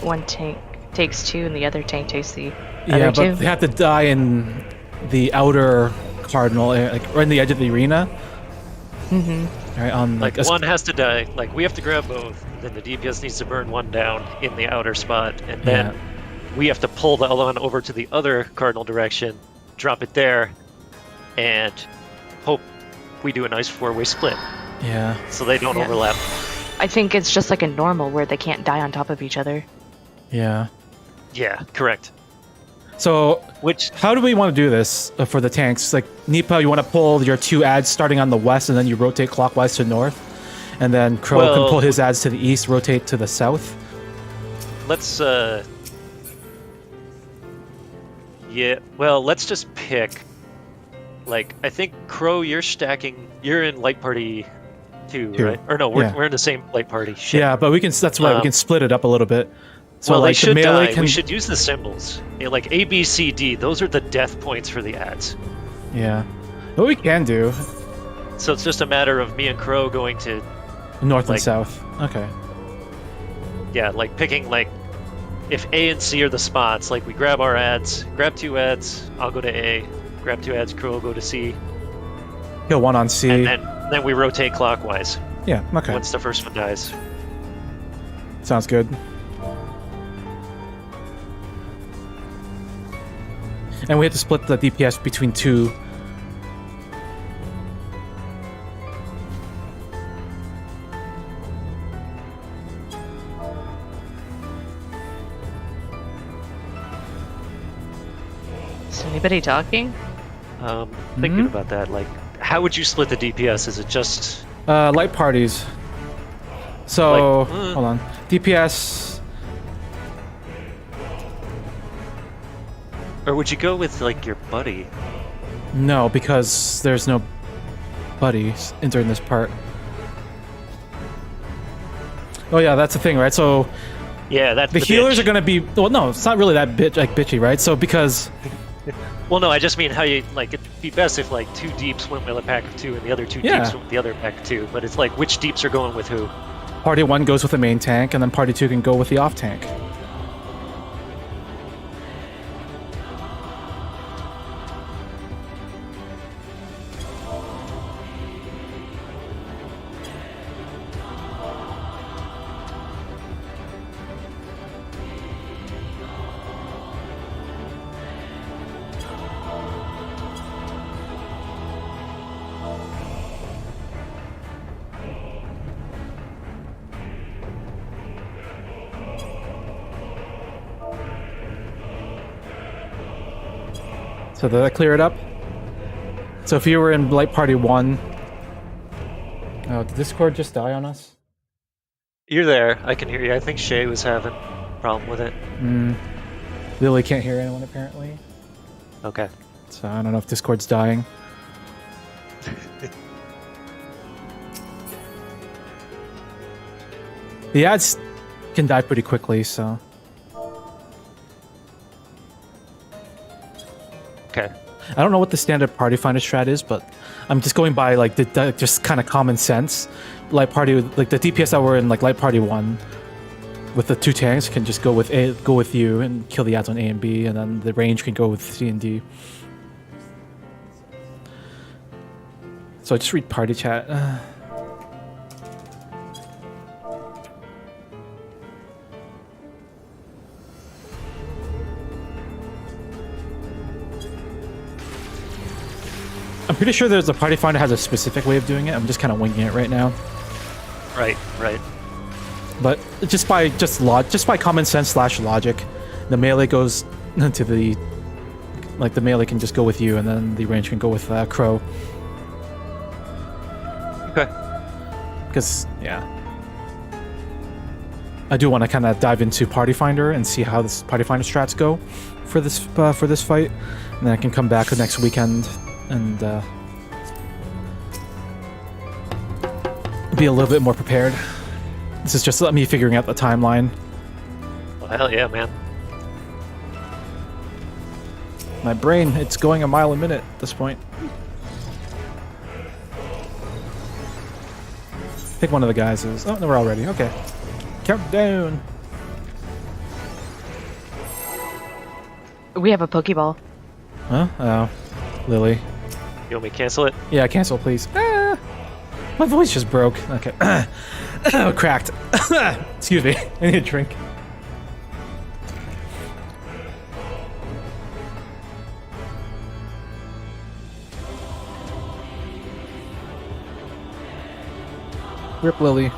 Speaker 3: one tank takes two and the other tank takes the
Speaker 1: Yeah,
Speaker 3: other
Speaker 1: but
Speaker 3: two.
Speaker 1: they have to die in the outer cardinal, like or in the edge of the arena.
Speaker 3: Mm-hmm.
Speaker 1: Right on
Speaker 2: Like one has to die. Like we have to grab both. Then the DPS needs to burn one down in the outer spot, and then we have to pull the other one over to the other cardinal direction, drop it there, and hope we do a nice four-way split.
Speaker 1: Yeah.
Speaker 2: So they don't
Speaker 3: Yeah.
Speaker 2: overlap.
Speaker 3: I think it's just like a normal where they can't die on top of each other.
Speaker 1: Yeah.
Speaker 2: Yeah, correct.
Speaker 1: So
Speaker 2: Which
Speaker 1: how do we want to do this for the tanks? Like Nipa, you want to pull your two ads starting on the west, and then you rotate clockwise to north, and then Crow can
Speaker 2: Well-
Speaker 1: pull his ads to the east, rotate to the south.
Speaker 2: let's yeah, well, let's just pick. Like I think Crow, you're in light party 2,
Speaker 1: Two.
Speaker 2: right? Or no, we're in the same light party. Shit.
Speaker 1: Yeah, but we can. That's why we can split it up a little bit. So
Speaker 2: Well,
Speaker 1: like
Speaker 2: they should
Speaker 1: the melee
Speaker 2: die.
Speaker 1: can.
Speaker 2: We should use the symbols. Yeah, like A, B, C, D. Those are the death points for the ads.
Speaker 1: Yeah. What we can do,
Speaker 2: So it's just a matter of me and Crow going to,
Speaker 1: north and
Speaker 2: Like-
Speaker 1: south. Okay.
Speaker 2: yeah, like picking like, if A and C are the spots, like we grab our ads, grab 2 ads, I'll go to A, grab 2 ads, Crow will go to C,
Speaker 1: Kill one on C.
Speaker 2: and then we rotate clockwise
Speaker 1: Yeah. Okay.
Speaker 2: once the first one dies.
Speaker 1: Sounds good. And we have to split the DPS between two.
Speaker 3: Is anybody talking?
Speaker 2: Thinking about that, like, how would you split the DPS? Is it just
Speaker 1: Light parties. So
Speaker 2: Like,
Speaker 1: hold on. DPS.
Speaker 2: or would you go with like your buddy?
Speaker 1: No, because there's no buddies entering this part. Oh yeah, that's the thing, right? So
Speaker 2: Yeah, that's
Speaker 1: the
Speaker 2: the
Speaker 1: healers
Speaker 2: bitch.
Speaker 1: are gonna be. Well, no, it's not really that bitchy, right? So because
Speaker 2: Well, no, I just mean how you like. It'd be best if like 2 deeps went with a pack of 2 and the other 2
Speaker 1: Yeah.
Speaker 2: deeps went with the other pack of 2. But it's like which deeps are going with who?
Speaker 1: party 1 goes with the main tank, and then party 2 can go with the off tank. So did that clear it up? So if you were in Light Party 1... Oh, did Discord just die on us?
Speaker 2: You're there. I can hear you. I think Shay was having a problem with it.
Speaker 1: Lily can't hear anyone, apparently.
Speaker 2: Okay.
Speaker 1: So I don't know if Discord's dying. The ads can die pretty quickly, so...
Speaker 2: Okay.
Speaker 1: I don't know what the standard party finder strat is, but I'm just going by like the just kind of common sense. Light party, like the DPS that were in like Light Party 1 with the 2 tanks can just go with you and kill the ads on A and B, and then the range can go with C and D. So I just read party chat. I'm pretty sure there's a party finder has a specific way of doing it. I'm just kind of winging it right now.
Speaker 2: Right.
Speaker 1: But just by common sense / logic, the melee goes to the melee can just go with you, and then the range can go with Crow.
Speaker 2: Okay.
Speaker 1: Because yeah, I do want to kind of dive into party finder and see how this party finder strats go for this fight, and then I can come back the next weekend and be a little bit more prepared. This is just me figuring out the timeline.
Speaker 2: Well, hell yeah, man.
Speaker 1: My brain, it's going a mile a minute at this point. I think one of the guys is... Oh, no, we're all ready. Okay. Countdown.
Speaker 3: We have a Pokeball.
Speaker 1: Huh? Oh. Lily.
Speaker 2: You want me to cancel it?
Speaker 1: Yeah, cancel, please. Ah! My voice just broke. Okay. Oh, cracked. Excuse me. I need a drink. Rip Lily.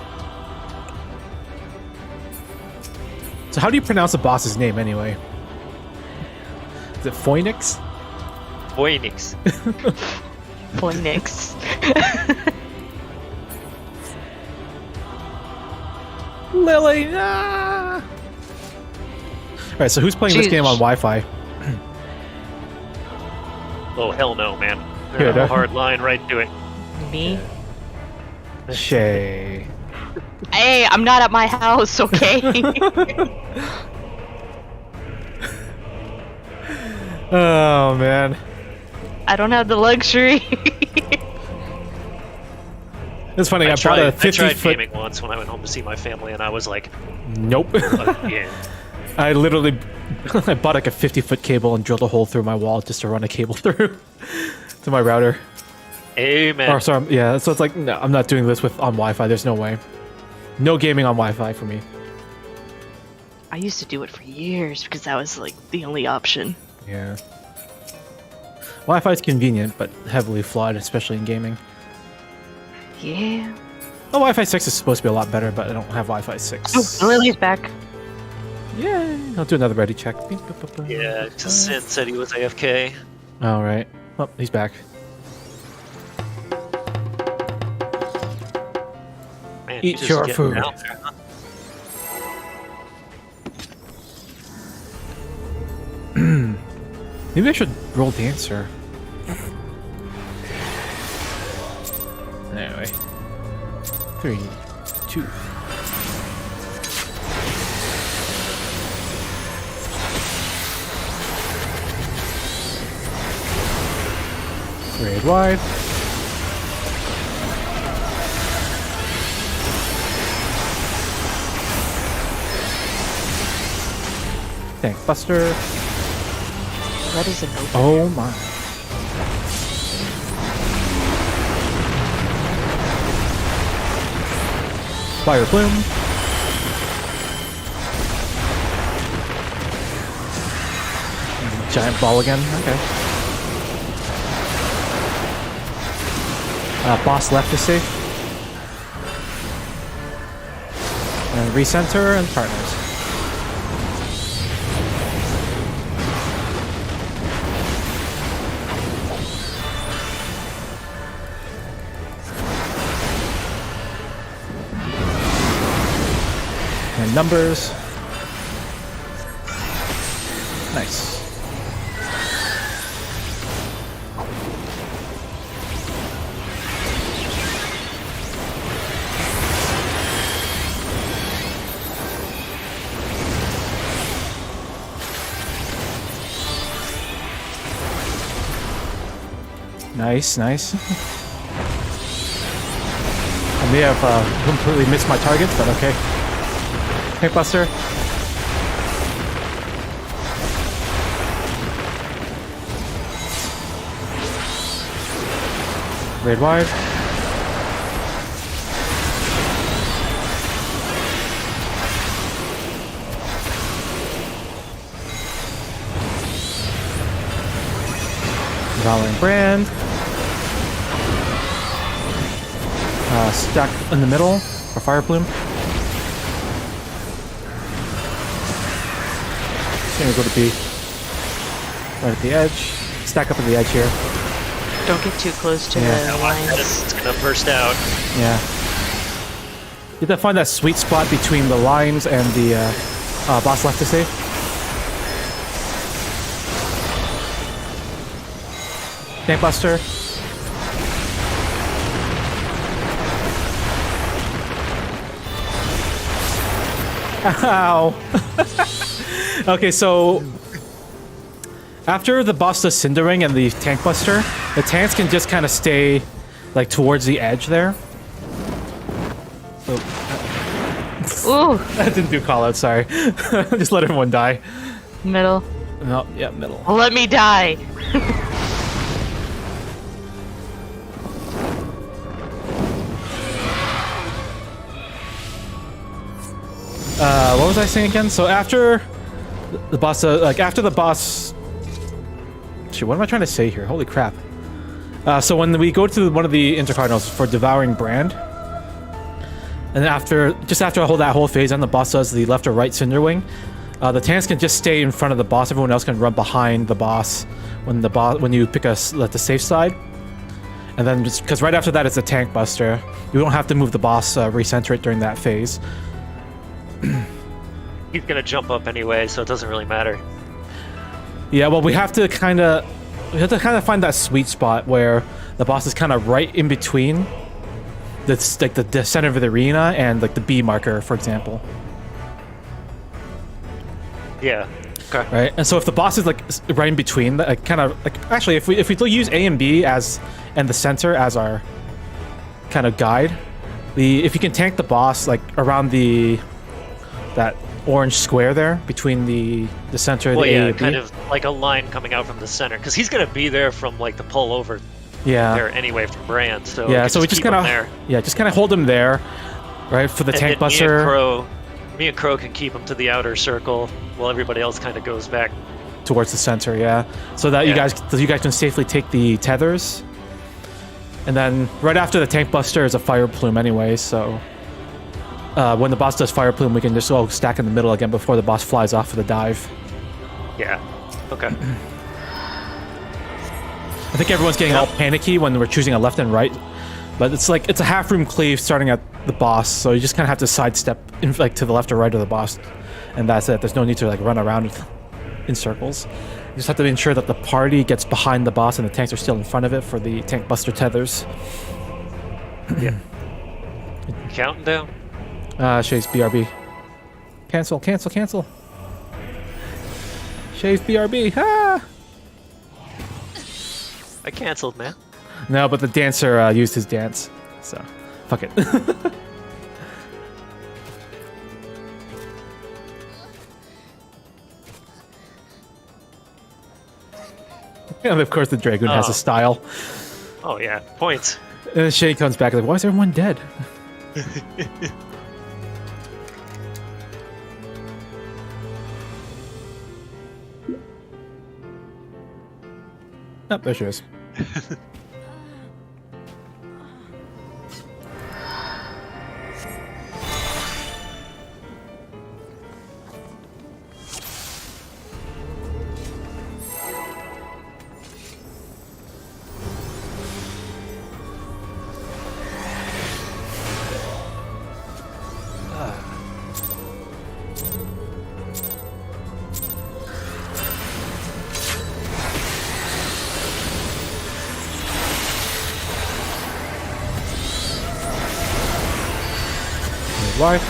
Speaker 1: So how do you pronounce the boss's name anyway? Is it Phoenix?
Speaker 2: Phoenix.
Speaker 3: Phoenix.
Speaker 1: Lily! Ah! Alright, so who's playing this game on Wi-Fi?
Speaker 2: Oh, hell no, man.
Speaker 1: Here,
Speaker 2: A hard line right to it.
Speaker 3: Me?
Speaker 1: Shay.
Speaker 3: Hey, I'm not at my house, okay?
Speaker 1: Oh, man.
Speaker 3: I don't have the luxury.
Speaker 1: It's funny, I bought a 50-foot...
Speaker 2: I tried gaming once when I went home to see my family, and I was like,
Speaker 1: Nope.
Speaker 2: yeah.
Speaker 1: I literally... I bought like a 50-foot cable and drilled a hole through my wall just to run a cable through to my router.
Speaker 2: Amen.
Speaker 1: Or sorry, yeah, so it's like, no, I'm not doing this on Wi-Fi. There's no way. No gaming on Wi-Fi for me.
Speaker 3: I used to do it for years because that was like the only option.
Speaker 1: Yeah. Wi-Fi is convenient, but heavily flawed, especially in gaming.
Speaker 3: Yeah.
Speaker 1: Oh, Wi-Fi 6 is supposed to be a lot better, but I don't have Wi-Fi 6.
Speaker 3: Oh, Lily's back.
Speaker 1: Yeah, I'll do another ready check.
Speaker 2: Yeah, Sin said he was AFK.
Speaker 1: All right. Oh, he's back.
Speaker 2: Man,
Speaker 1: Eat
Speaker 2: just
Speaker 1: your
Speaker 2: getting
Speaker 1: food.
Speaker 2: out there, huh?
Speaker 1: Maybe I should roll Dancer. Anyway. 3, 2. Raid wide. Tank Buster.
Speaker 3: What is an open?
Speaker 1: Oh my. Fire Plume. Giant ball again. Okay. Boss left is safe. And recenter and partners. in numbers. Nice. Nice, nice. I may have completely missed my target, but okay. Tank Buster. Raid wide. Devouring Brand. Stack in the middle for Fire Plume. Gonna go to B. Right at the edge. Stack up at the edge here.
Speaker 3: Don't get too close to the lines.
Speaker 2: It's gonna burst out.
Speaker 1: Yeah. You have to find that sweet spot between the lines and the boss left to save. Tank Buster. Ow! Okay, so after the boss does Cindering and the Tank Buster, the tanks can just kind of stay like towards the edge there.
Speaker 3: Ooh,
Speaker 1: That didn't do call out, sorry. Just let everyone die.
Speaker 3: middle.
Speaker 1: No, yeah, middle.
Speaker 3: Let me die.
Speaker 1: What was I saying again? So after the boss, after the boss... Shoot, what am I trying to say here? Holy crap. So when we go to one of the intercardinals for Devouring Brand, and just after that whole phase, and the boss does the left or right Cinderwing, the tanks can just stay in front of the boss. Everyone else can run behind the boss when you pick the safe side. And then just because right after that it's a Tank Buster, you don't have to move the boss, recenter it during that phase.
Speaker 2: He's gonna jump up anyway, so it doesn't really matter.
Speaker 1: Yeah, well, we have to kind of find that sweet spot where the boss is kind of right in between the center of the arena and like the B marker, for example.
Speaker 2: Yeah. Okay.
Speaker 1: Right, and so if the boss is like right in between, like kind of like actually, if we use A and B and the center as our kind of guide, if you can tank the boss like around that orange square there between the center of the A and B.
Speaker 2: Kind of like a line coming out from the center, because he's gonna be there from like the pull over.
Speaker 1: Yeah.
Speaker 2: There anyway from Brand, so
Speaker 1: yeah, so we just kind of just kind of hold him there, right, for the Tank Buster.
Speaker 2: Me and Crow can keep him to the outer circle while everybody else kind of goes back
Speaker 1: towards the center, yeah. So that you guys can safely take the tethers. And then right after the Tank Buster is a Fire Plume anyway, so when the boss does Fire Plume, we can just all stack in the middle again before the boss flies off for the dive.
Speaker 2: Yeah. Okay.
Speaker 1: I think everyone's getting all panicky when we're choosing a left and right, but it's a half room cleave starting at the boss, so you just kind of have to sidestep to the left or right of the boss, and that's it. There's no need to like run around in circles. You just have to ensure that the party gets behind the boss and the tanks are still in front of it for the Tank Buster tethers.
Speaker 2: Yeah. Counting down.
Speaker 1: Shays BRB. Cancel. Shays BRB. Ah!
Speaker 2: I canceled, man.
Speaker 1: No, but the dancer used his dance, so fuck it. And of course the Dragoon has a style.
Speaker 2: Oh yeah, points.
Speaker 1: And then Shane comes back like, why is everyone dead? Oh, there she is. wide.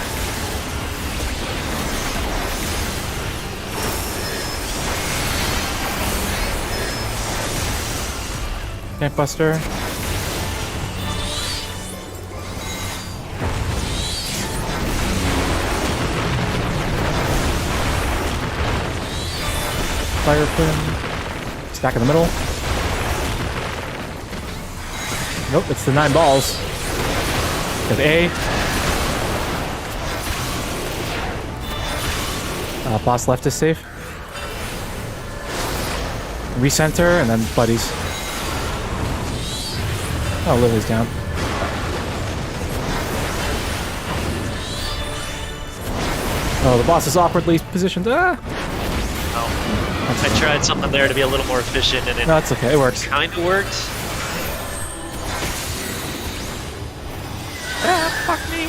Speaker 1: Tank Buster. Fire Plume. Stack in the middle. Nope, it's the 9 balls. With A. Boss left is safe. Recenter, and then buddies. Oh, Lily's down. Oh, the boss is awkwardly positioned. Ah!
Speaker 2: Oh. I tried something there to be a little more efficient, and it
Speaker 1: No, it's okay. It works.
Speaker 2: kind of worked. Ah, fuck me.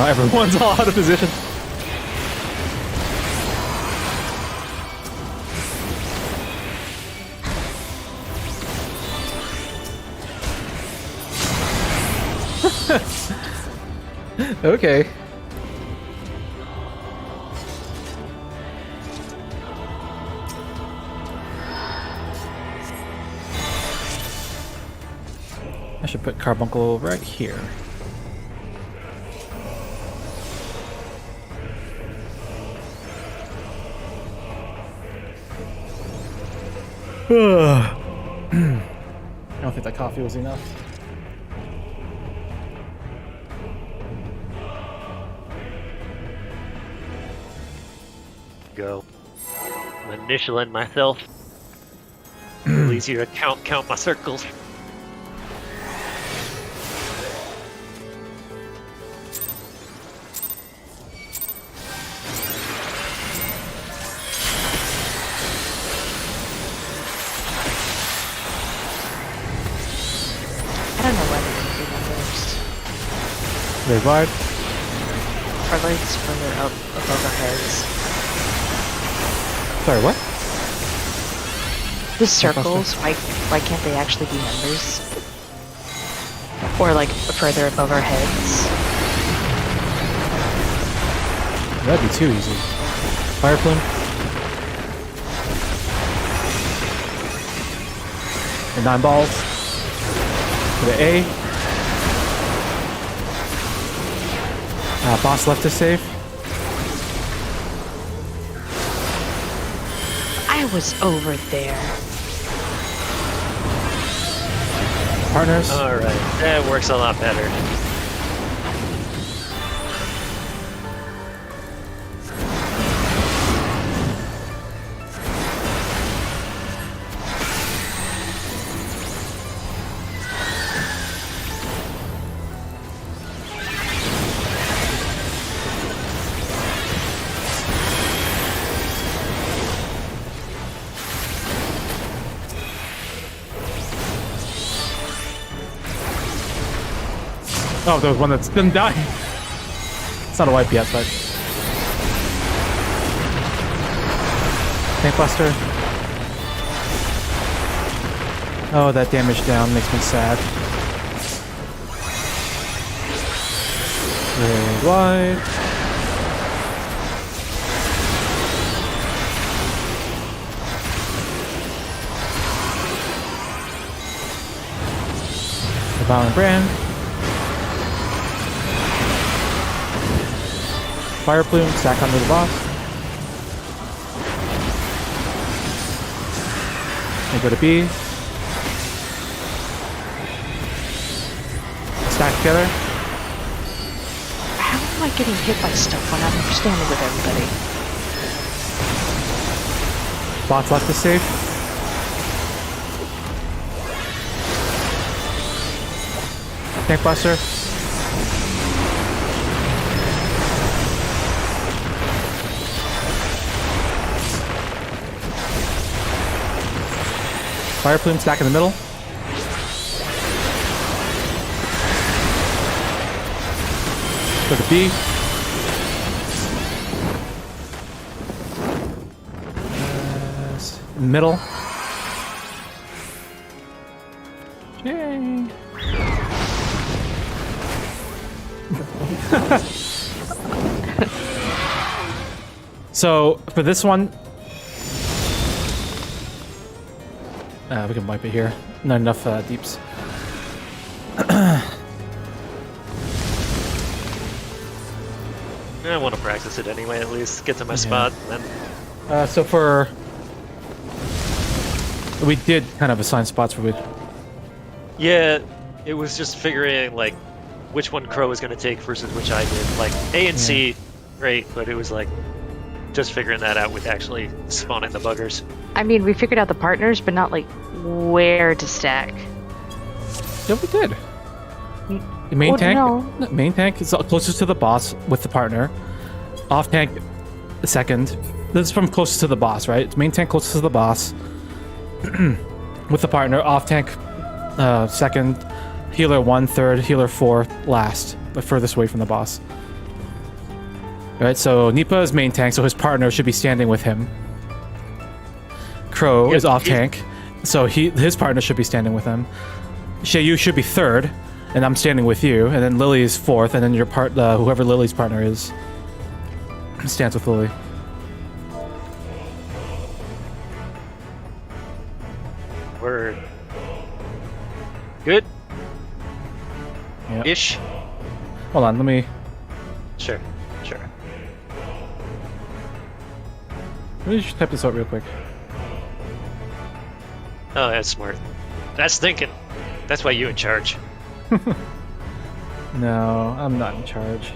Speaker 1: Oh, everyone's all out of position. Okay. I should put Carbuncle right here. I don't think that coffee was enough.
Speaker 2: Go. I'm initialing myself. It's easier to count my circles.
Speaker 3: I don't know whether to do numbers.
Speaker 1: Very wide.
Speaker 3: Or like further up above our heads.
Speaker 1: Sorry, what?
Speaker 3: The circles, why can't they actually be numbers? Or like further above our heads?
Speaker 1: That'd be too easy. Fire Plume. And 9 balls. To the A. Boss left is safe.
Speaker 3: I was over there.
Speaker 1: Partners.
Speaker 2: Alright, that works a lot better.
Speaker 1: Oh, there was one that's been dying. It's not a wipe yet, but... Tank Buster. Oh, that damage down makes me sad. Very wide. The Violent Brand. Fire Plume, stack under the boss. And go to B. Stack together.
Speaker 3: How am I getting hit by stuff when I'm standing with everybody?
Speaker 1: Bots left is safe. Tank Buster. Fire Plume, stack in the middle. Go to B. Middle. Yay. So for this one, we can wipe it here. Not enough deeps.
Speaker 2: I want to practice it anyway, at least get to my spot. And then
Speaker 1: So for we did kind of assign spots for it.
Speaker 2: yeah, it was just figuring like which one Crow was going to take versus which I did. Like A and C, great, but it was like just figuring that out with actually spawning the buggers.
Speaker 3: I mean, we figured out the partners, but not like where to stack.
Speaker 1: Yeah, we did. The main
Speaker 3: Well,
Speaker 1: tank.
Speaker 3: no.
Speaker 1: The main tank is closest to the boss with the partner. Off tank, second. This is from closest to the boss, right? It's main tank closest to the boss with the partner. Off tank, second. Healer 1, third. Healer 4, last, but furthest away from the boss. All right, so Nipa is main tank, so his partner should be standing with him. Crow is off tank, so his partner should be standing with him. Shayu should be third, and I'm standing with you. And then Lily is fourth, and then your whoever Lily's partner is, stands with Lily.
Speaker 2: Word. Good.
Speaker 1: Yeah.
Speaker 2: Ish.
Speaker 1: Hold on, let me.
Speaker 2: Sure.
Speaker 1: Let me just type this out real quick.
Speaker 2: Oh, that's smart. That's thinking. That's why you in charge.
Speaker 1: No, I'm not in charge.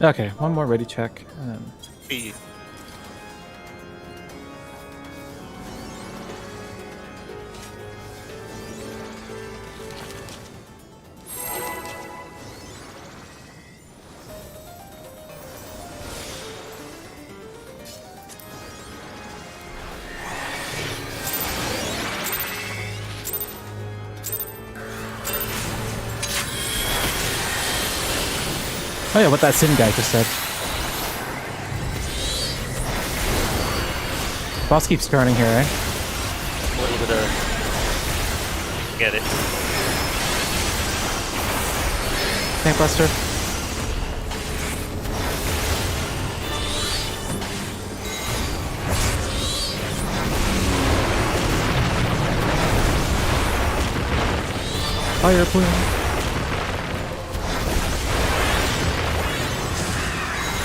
Speaker 1: Okay, one more ready check.
Speaker 2: B.
Speaker 1: Oh yeah, what that Sin guy just said. Boss keeps turning here, eh?
Speaker 2: A little bit of... Get it.
Speaker 1: Tank Buster. Fire plume.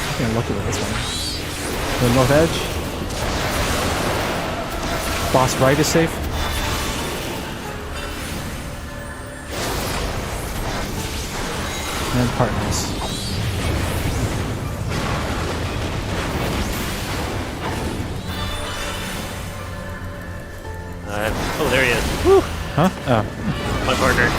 Speaker 1: I'm getting lucky with this one. The north edge. Boss right is safe. And partners.
Speaker 2: Oh, there he is. Woo!
Speaker 1: Huh? Oh.
Speaker 2: My partner.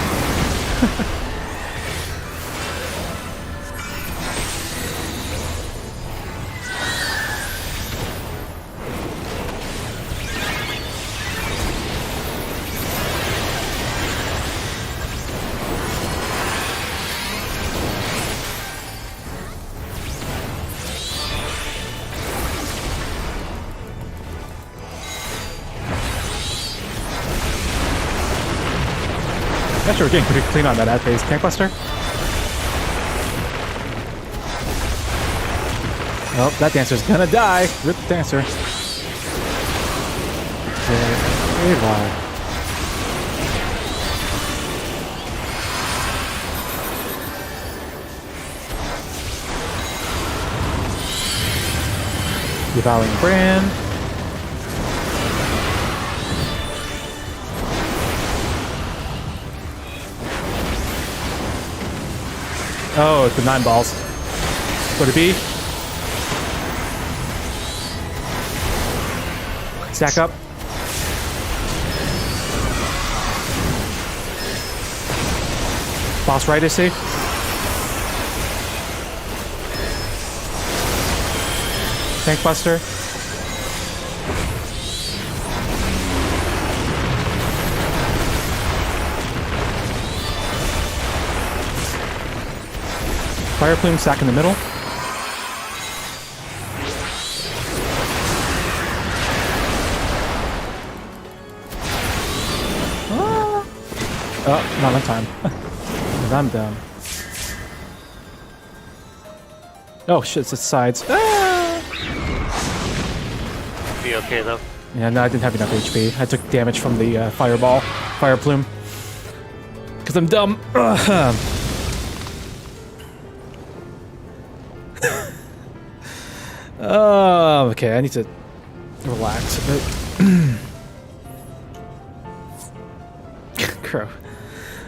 Speaker 1: Actually, we're getting pretty clean on that ad phase. Tank Buster? Oh, that dancer's gonna die. Rip the dancer. Very wild. Devouring Brand. Oh, it's the 9 balls. Would it be? Stack up. Boss right, I see. Tank Buster. Fire Plume stack in the middle. Oh, not on time. I'm down. Oh shit, it's its sides. Ah!
Speaker 2: Be okay though.
Speaker 1: Yeah, no, I didn't have enough HP. I took damage from the fireball, fire plume. Because I'm dumb. Oh, okay, I need to relax a bit. Crow.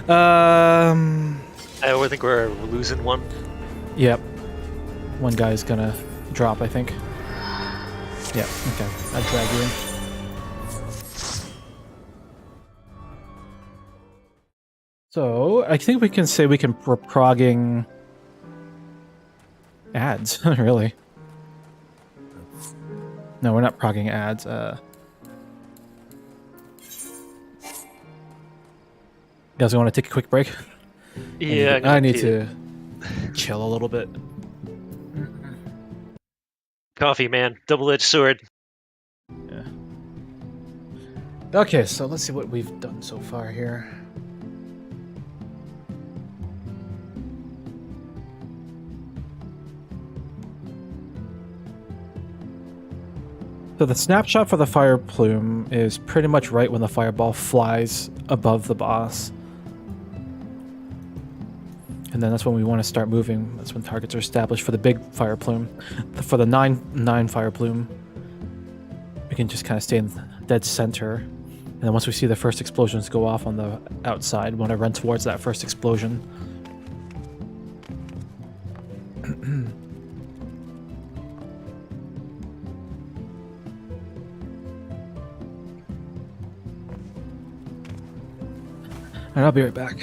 Speaker 2: I think we're losing one.
Speaker 1: Yep. One guy's gonna drop, I think. Yeah, okay. I'll drag you in. So, I think we can say we're progging ads, really. No, we're not progging ads. You guys want to take a quick break?
Speaker 2: Yeah,
Speaker 1: I need to chill a little bit.
Speaker 2: Coffee, man. Double-edged sword.
Speaker 1: Yeah. Okay, so let's see what we've done so far here. So the snapshot for the fire plume is pretty much right when the fireball flies above the boss. And then that's when we want to start moving. That's when targets are established for the big fire plume. For the 9 fire plume, we can just kind of stay in dead center. And then once we see the first explosions go off on the outside, we want to run towards that first explosion. Alright, I'll be right back.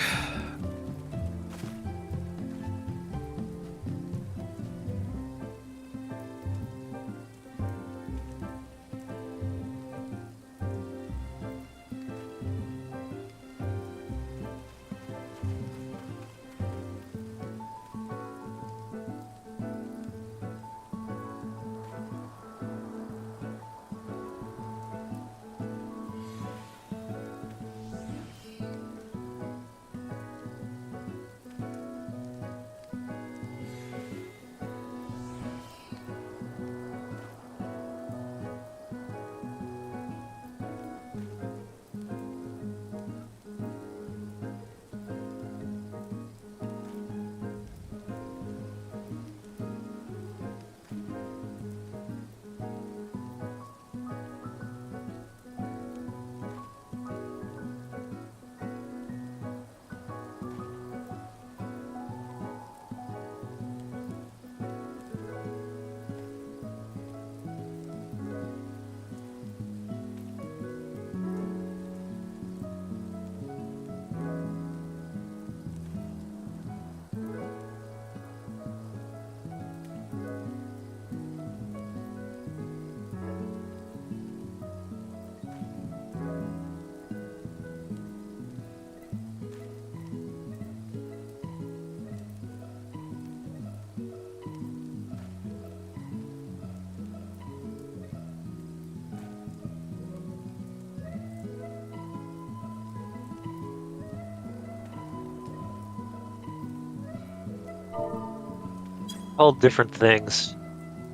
Speaker 2: All different things.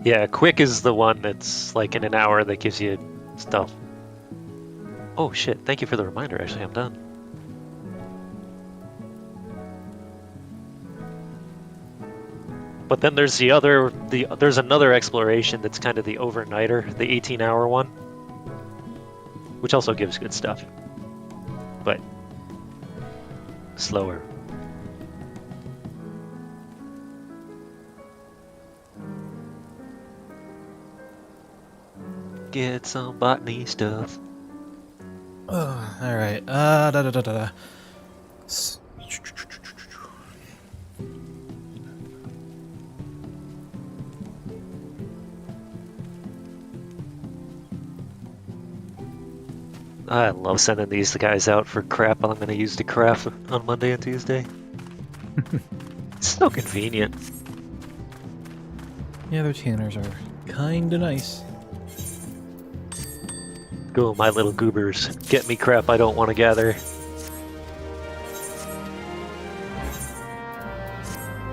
Speaker 2: Yeah, quick is the one that's like in an hour that gives you stuff. Oh shit, thank you for the reminder. Actually, I'm done. But then there's there's another exploration that's kind of the overnighter, the 18-hour one, which also gives good stuff, but slower. Get some botany stuff.
Speaker 1: Oh, all right. Da da da da da.
Speaker 2: I love sending these guys out for crap I'm gonna use to craft on Monday and Tuesday. It's so convenient.
Speaker 1: Yeah, their tuners are kinda nice.
Speaker 2: Go, my little goobers. Get me crap I don't want to gather.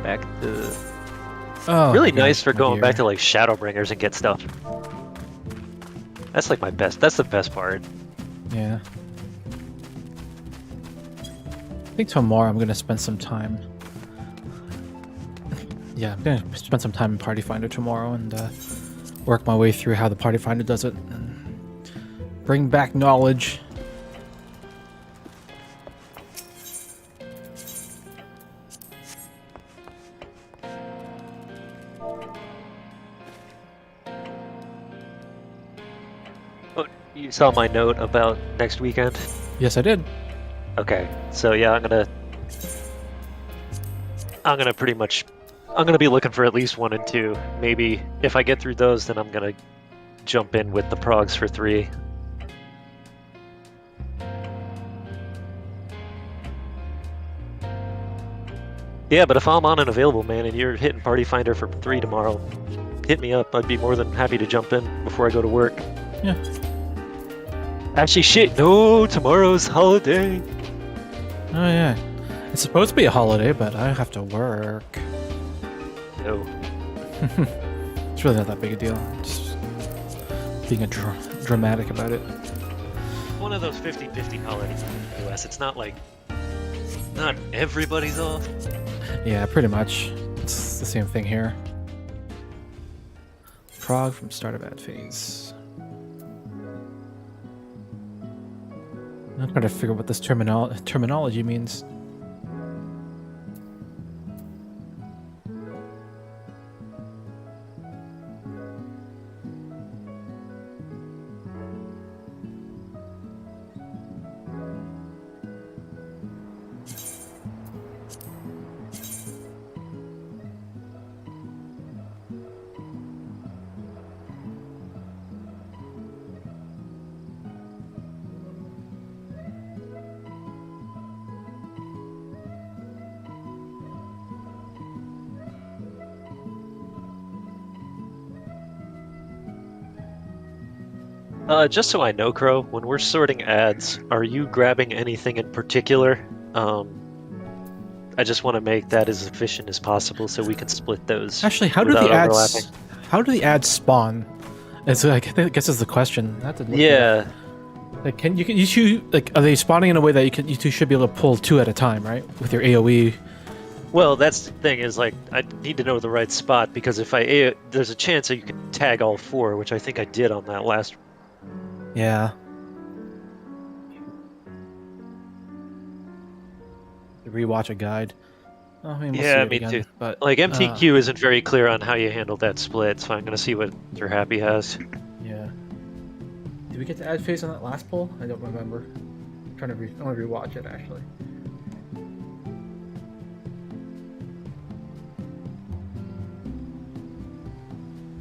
Speaker 2: Back to...
Speaker 1: Oh,
Speaker 2: really
Speaker 1: yeah,
Speaker 2: nice for
Speaker 1: my
Speaker 2: going
Speaker 1: dear.
Speaker 2: back to like Shadowbringers and get stuff. That's like my best. That's the best part.
Speaker 1: Yeah. I think tomorrow I'm gonna spend some time. Yeah, I'm gonna spend some time in Party Finder tomorrow and work my way through how the Party Finder does it and bring back knowledge.
Speaker 2: Oh, you saw my note about next weekend?
Speaker 1: Yes, I did.
Speaker 2: Okay, so yeah, I'm gonna pretty much, I'm gonna be looking for at least 1 and 2. Maybe if I get through those, then I'm gonna jump in with the progs for 3. Yeah, but if I'm on and available, man, and you're hitting Party Finder for 3 tomorrow, hit me up. I'd be more than happy to jump in before I go to work.
Speaker 1: Yeah.
Speaker 2: Actually, shit, no, tomorrow's holiday.
Speaker 1: Oh yeah. It's supposed to be a holiday, but I have to work.
Speaker 2: No.
Speaker 1: It's really not that big a deal. Just being a dramatic about it.
Speaker 2: One of those 50-50 holidays in the US. It's not like, not everybody's off.
Speaker 1: Yeah, pretty much. It's the same thing here. Prague from start of ad phase. I'm trying to figure out what this terminology means.
Speaker 2: Just so I know, Crow, when we're sorting ads, are you grabbing anything in particular? I just want to make that as efficient as possible so we can split those.
Speaker 1: Actually, how do
Speaker 2: without
Speaker 1: the ads?
Speaker 2: overlapping.
Speaker 1: How do the ads spawn? It's like, I guess is the question. I have to look
Speaker 2: Yeah.
Speaker 1: it up. Like, you two, like, are they spawning in a way that you two should be able to pull 2 at a time, right? With your AOE.
Speaker 2: Well, that's the thing is like I need to know the right spot because if there's a chance that you can tag all 4, which I think I did on that last.
Speaker 1: Yeah. Rewatch a guide. Oh, I mean, we'll see
Speaker 2: Yeah,
Speaker 1: it
Speaker 2: me
Speaker 1: again,
Speaker 2: too.
Speaker 1: But
Speaker 2: Like MTQ isn't very clear on how you handled that split, so I'm gonna see what Mr. Happy has.
Speaker 1: yeah. Did we get to ad phase on that last poll? I don't remember. I'm trying to I want to rewatch it actually.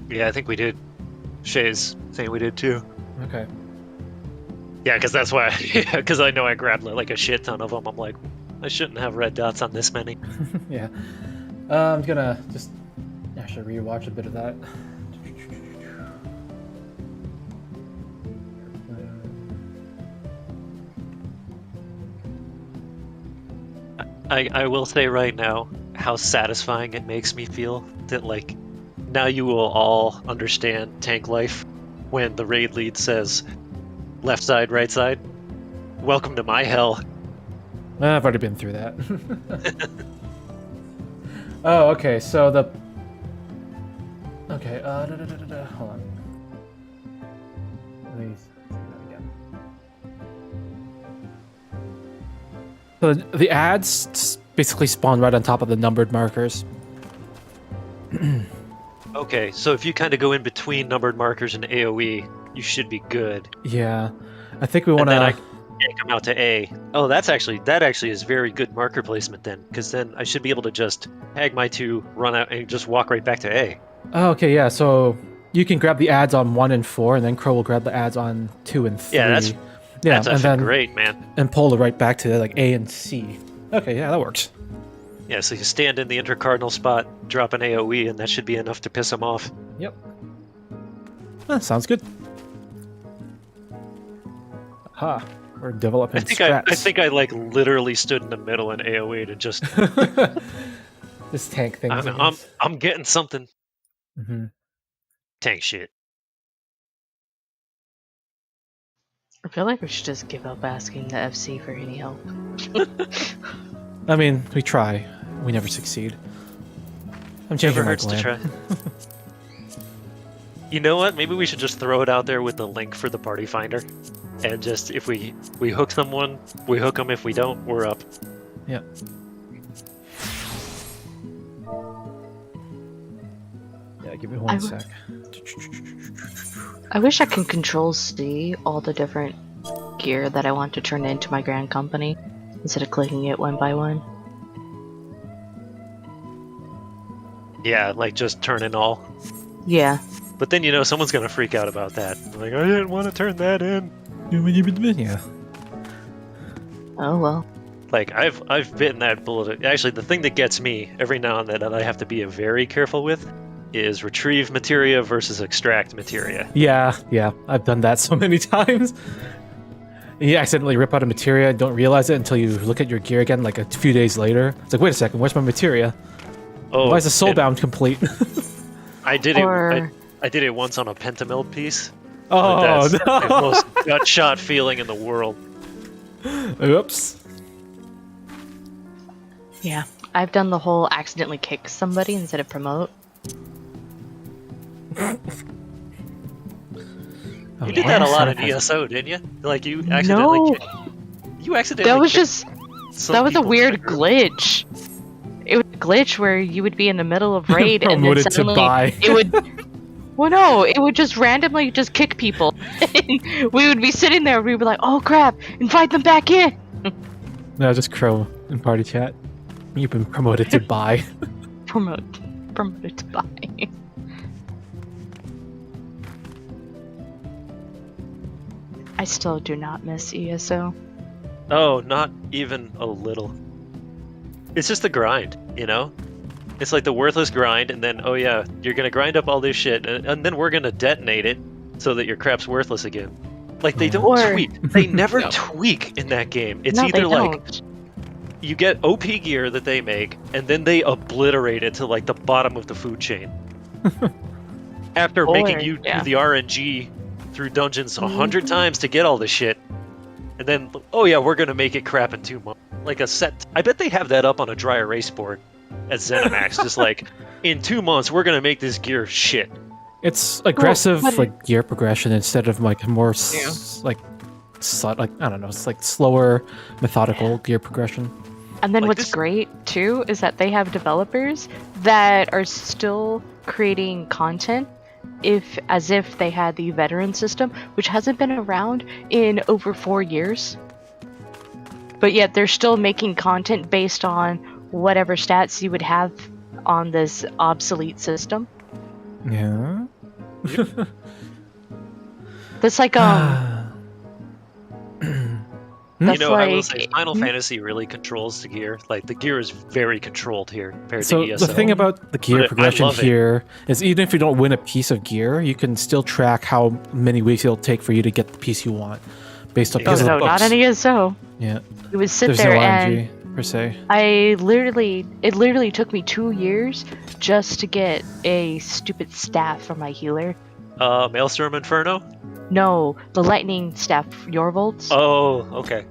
Speaker 2: Yeah, I think we did. Shay's saying we did too.
Speaker 1: Okay.
Speaker 2: Yeah, because that's why. Yeah, because I know I grabbed like a shit ton of them. I'm like, I shouldn't have red dots on this many.
Speaker 1: Yeah. I'm gonna just actually rewatch a bit of that.
Speaker 2: I will say right now how satisfying it makes me feel that like now you will all understand tank life when the raid lead says left side, right side. Welcome to my hell.
Speaker 1: I've already been through that. Oh, okay. So Okay, hold on. Let me do that again. So the ads basically spawn right on top of the numbered markers.
Speaker 2: Okay, so if you kind of go in between numbered markers and AoE, you should be good.
Speaker 1: Yeah, I think we want
Speaker 2: And then I
Speaker 1: to.
Speaker 2: can come out to A. Oh, that actually is very good marker placement then, because then I should be able to just tag my 2, run out, and just walk right back to A.
Speaker 1: Oh, okay, yeah. So you can grab the ads on 1 and 4, and then Crow will grab the ads on 2 and 3.
Speaker 2: Yeah, that's
Speaker 1: and
Speaker 2: effing
Speaker 1: then
Speaker 2: great, man.
Speaker 1: and pull it right back to like A and C. Okay, yeah, that works.
Speaker 2: Yeah, so you stand in the intercardinal spot, drop an AoE, and that should be enough to piss him off.
Speaker 1: Yep. Sounds good. Ha, we're developing strats.
Speaker 2: I think I like literally stood in the middle and AoE to just.
Speaker 1: Just tank things.
Speaker 2: I'm getting something.
Speaker 1: Mm-hmm.
Speaker 2: Tank shit.
Speaker 3: I feel like we should just give up asking the FC for any help.
Speaker 1: I mean, we try. We never succeed. I'm changing
Speaker 2: Never
Speaker 1: my
Speaker 2: hurts to
Speaker 1: plan.
Speaker 2: try. You know what? Maybe we should just throw it out there with the link for the party finder, and just if we hook someone, we hook them. If we don't, we're up.
Speaker 1: Yep. Yeah, give me one sec.
Speaker 3: I wish I could control C all the different gear that I want to turn into my grand company instead of clicking it one by one.
Speaker 2: Yeah, like just turn in all.
Speaker 3: Yeah.
Speaker 2: But then someone's gonna freak out about that. Like, I didn't want to turn that in.
Speaker 1: Yeah.
Speaker 3: Oh well.
Speaker 2: Like I've bitten that bullet. Actually, the thing that gets me every now and then that I have to be very careful with is retrieve materia versus extract materia.
Speaker 1: Yeah, I've done that so many times. You accidentally rip out a materia and don't realize it until you look at your gear again like a few days later. It's like, wait a second, where's my materia?
Speaker 2: Oh,
Speaker 1: why is the soulbound complete?
Speaker 2: I did
Speaker 3: Or-
Speaker 2: it. I did it once on a pentamill piece.
Speaker 1: Oh,
Speaker 2: That's the
Speaker 1: no.
Speaker 2: most gut shot feeling in the world.
Speaker 1: Oops.
Speaker 3: Yeah. I've done the whole accidentally kick somebody instead of promote.
Speaker 2: You did that a lot in ESO, didn't you? Like you accidentally.
Speaker 3: No.
Speaker 2: You accidentally.
Speaker 3: That was
Speaker 2: kicked
Speaker 3: just
Speaker 2: some
Speaker 3: that was a
Speaker 2: people
Speaker 3: weird
Speaker 2: in the group.
Speaker 3: glitch. It was a glitch where you would be in the middle of raid and then
Speaker 1: Promoted to
Speaker 3: suddenly
Speaker 1: buy.
Speaker 3: it would. Well, no, it would just randomly just kick people. We would be sitting there, and we'd be like, "Oh crap! Invite them back in."
Speaker 1: No, just Crow in party chat. You've been promoted to buy.
Speaker 3: Promoted to buy. I still do not miss ESO.
Speaker 2: Oh, not even a little. It's just the grind, It's like the worthless grind, and then, oh yeah, you're gonna grind up all this shit, and then we're gonna detonate it so that your crap's worthless again. Like, they don't
Speaker 3: Or-
Speaker 2: tweak. They never
Speaker 1: No.
Speaker 2: tweak in that game. It's
Speaker 3: No,
Speaker 2: either
Speaker 3: they
Speaker 2: like,
Speaker 3: don't.
Speaker 2: you get OP gear that they make, and then they obliterate it to, like, the bottom of the food chain. After making you
Speaker 3: yeah.
Speaker 2: do the RNG through dungeons 100 times to get all this shit. And then, oh yeah, we're gonna make it crap in 2 months. Like a set. I bet they have that up on a dry erase board at ZeniMax. Just like, in 2 months, we're gonna make this gear shit.
Speaker 1: It's aggressive
Speaker 3: but-
Speaker 1: like gear progression instead of like more like I don't know. It's like slower, methodical gear progression.
Speaker 3: And then
Speaker 2: Like
Speaker 3: what's
Speaker 2: this-
Speaker 3: great too is that they have developers that are still creating content as if they had the veteran system, which hasn't been around in over 4 years. But yet they're still making content based on whatever stats you would have on this obsolete system.
Speaker 1: Yeah.
Speaker 3: That's like that's
Speaker 2: I will
Speaker 3: like
Speaker 2: say, Final Fantasy really controls the gear. Like, the gear is very controlled here compared
Speaker 1: So
Speaker 2: to ESO.
Speaker 1: the thing about the gear
Speaker 2: But I
Speaker 1: progression
Speaker 2: love it.
Speaker 1: here is even if you don't win a piece of gear, you can still track how many weeks it'll take for you to get the piece you want, based on because of
Speaker 3: no,
Speaker 1: the
Speaker 3: not
Speaker 1: books.
Speaker 3: an ESO.
Speaker 1: Yeah,
Speaker 3: You would sit
Speaker 1: there's
Speaker 3: there
Speaker 1: no
Speaker 3: and
Speaker 1: RNG per se.
Speaker 3: it literally took me 2 years just to get a stupid staff for my healer.
Speaker 2: Maelstrom Inferno?
Speaker 3: No, the lightning staff, your volts.
Speaker 2: Oh, okay.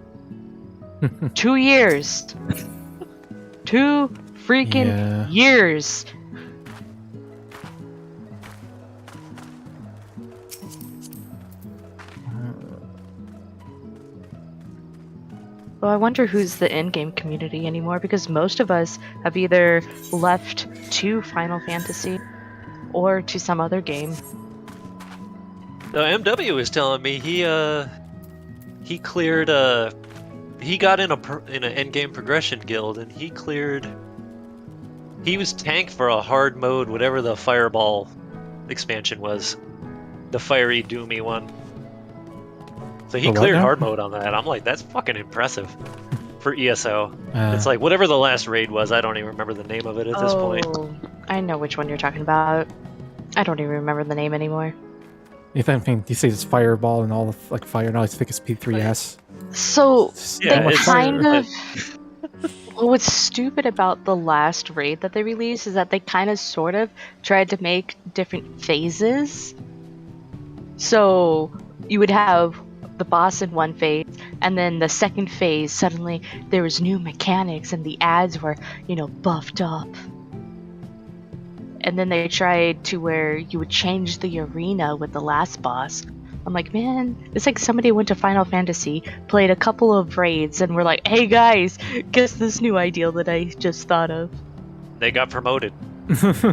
Speaker 3: 2 years. 2 freaking
Speaker 1: Yeah.
Speaker 3: years. Well, I wonder who's the in-game community anymore, because most of us have either left to Final Fantasy or to some other game.
Speaker 2: The MW was telling me he cleared he got in an endgame progression guild, and he was tank for a hard mode, whatever the Fireball expansion was, the fiery doomy one. So he cleared hard mode on that. I'm like, that's fucking impressive for ESO. It's like whatever the last raid was. I don't even remember the name of it at this point.
Speaker 3: I know which one you're talking about. I don't even remember the name anymore.
Speaker 1: You say it's Fireball and all the like fire? No, I think it's P3S.
Speaker 3: So
Speaker 2: Yeah,
Speaker 3: they
Speaker 2: it's
Speaker 3: kind of. What's stupid about the last raid that they released is that they kind of sort of tried to make different phases. So you would have the boss in one phase, and then the second phase, suddenly there was new mechanics and the ads were, buffed up. And then they tried to where you would change the arena with the last boss. I'm like, man, it's like somebody went to Final Fantasy, played a couple of raids, and were like, hey guys, guess this new ideal that I just thought of.
Speaker 2: They got promoted.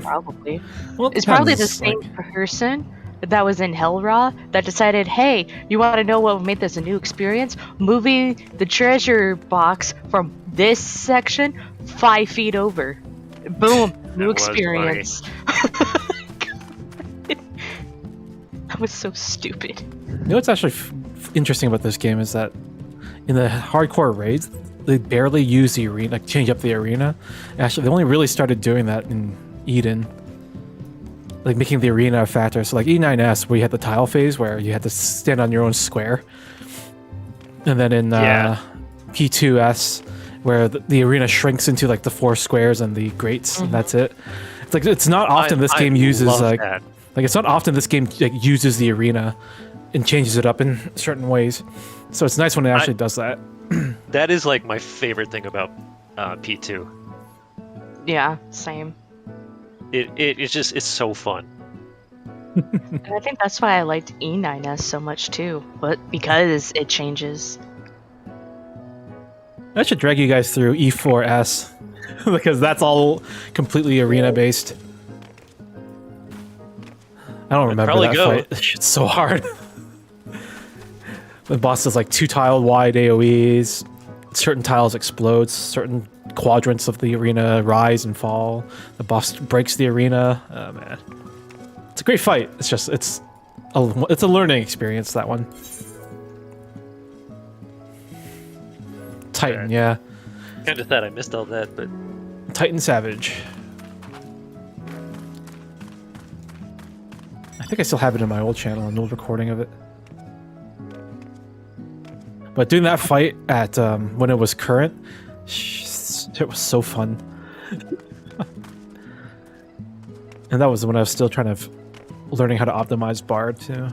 Speaker 3: Probably.
Speaker 1: Well,
Speaker 3: It's probably the same person that was in Hellraw that decided, hey, you want to know what made this a new experience? Moving the treasure box from this section 5 feet over. Boom, new experience. That was so stupid.
Speaker 1: You know what's actually interesting about this game is that in the hardcore raids, they barely use the arena, like change up the arena. Actually, they only really started doing that in Eden. Like making the arena a factor. So like E9S, where you had the tile phase where you had to stand on your own square. And then in P2S, where the arena shrinks into like the 4 squares and the grates, and that's it. It's like it's not often this game uses
Speaker 2: that.
Speaker 1: Like it's not often this game uses the arena and changes it up in certain ways. So it's nice when it actually does that.
Speaker 2: That is like my favorite thing about P2.
Speaker 3: Yeah, same.
Speaker 2: It's so fun.
Speaker 3: And I think that's why I liked E9S so much too, but because it changes.
Speaker 1: I should drag you guys through E4S because that's all completely arena based. I don't remember that fight. This shit's so hard. The boss does like 2 tile wide AoEs. Certain tiles explode. Certain quadrants of the arena rise and fall. The boss breaks the arena. Oh man, it's a great fight. It's a learning experience, that one. Titan, yeah.
Speaker 2: Kind of thought I missed all that, but
Speaker 1: Titan Savage. I think I still have it in my old channel, an old recording of it. But doing that fight at when it was current, it was so fun. And that was when I was still trying to learning how to optimize Bard too.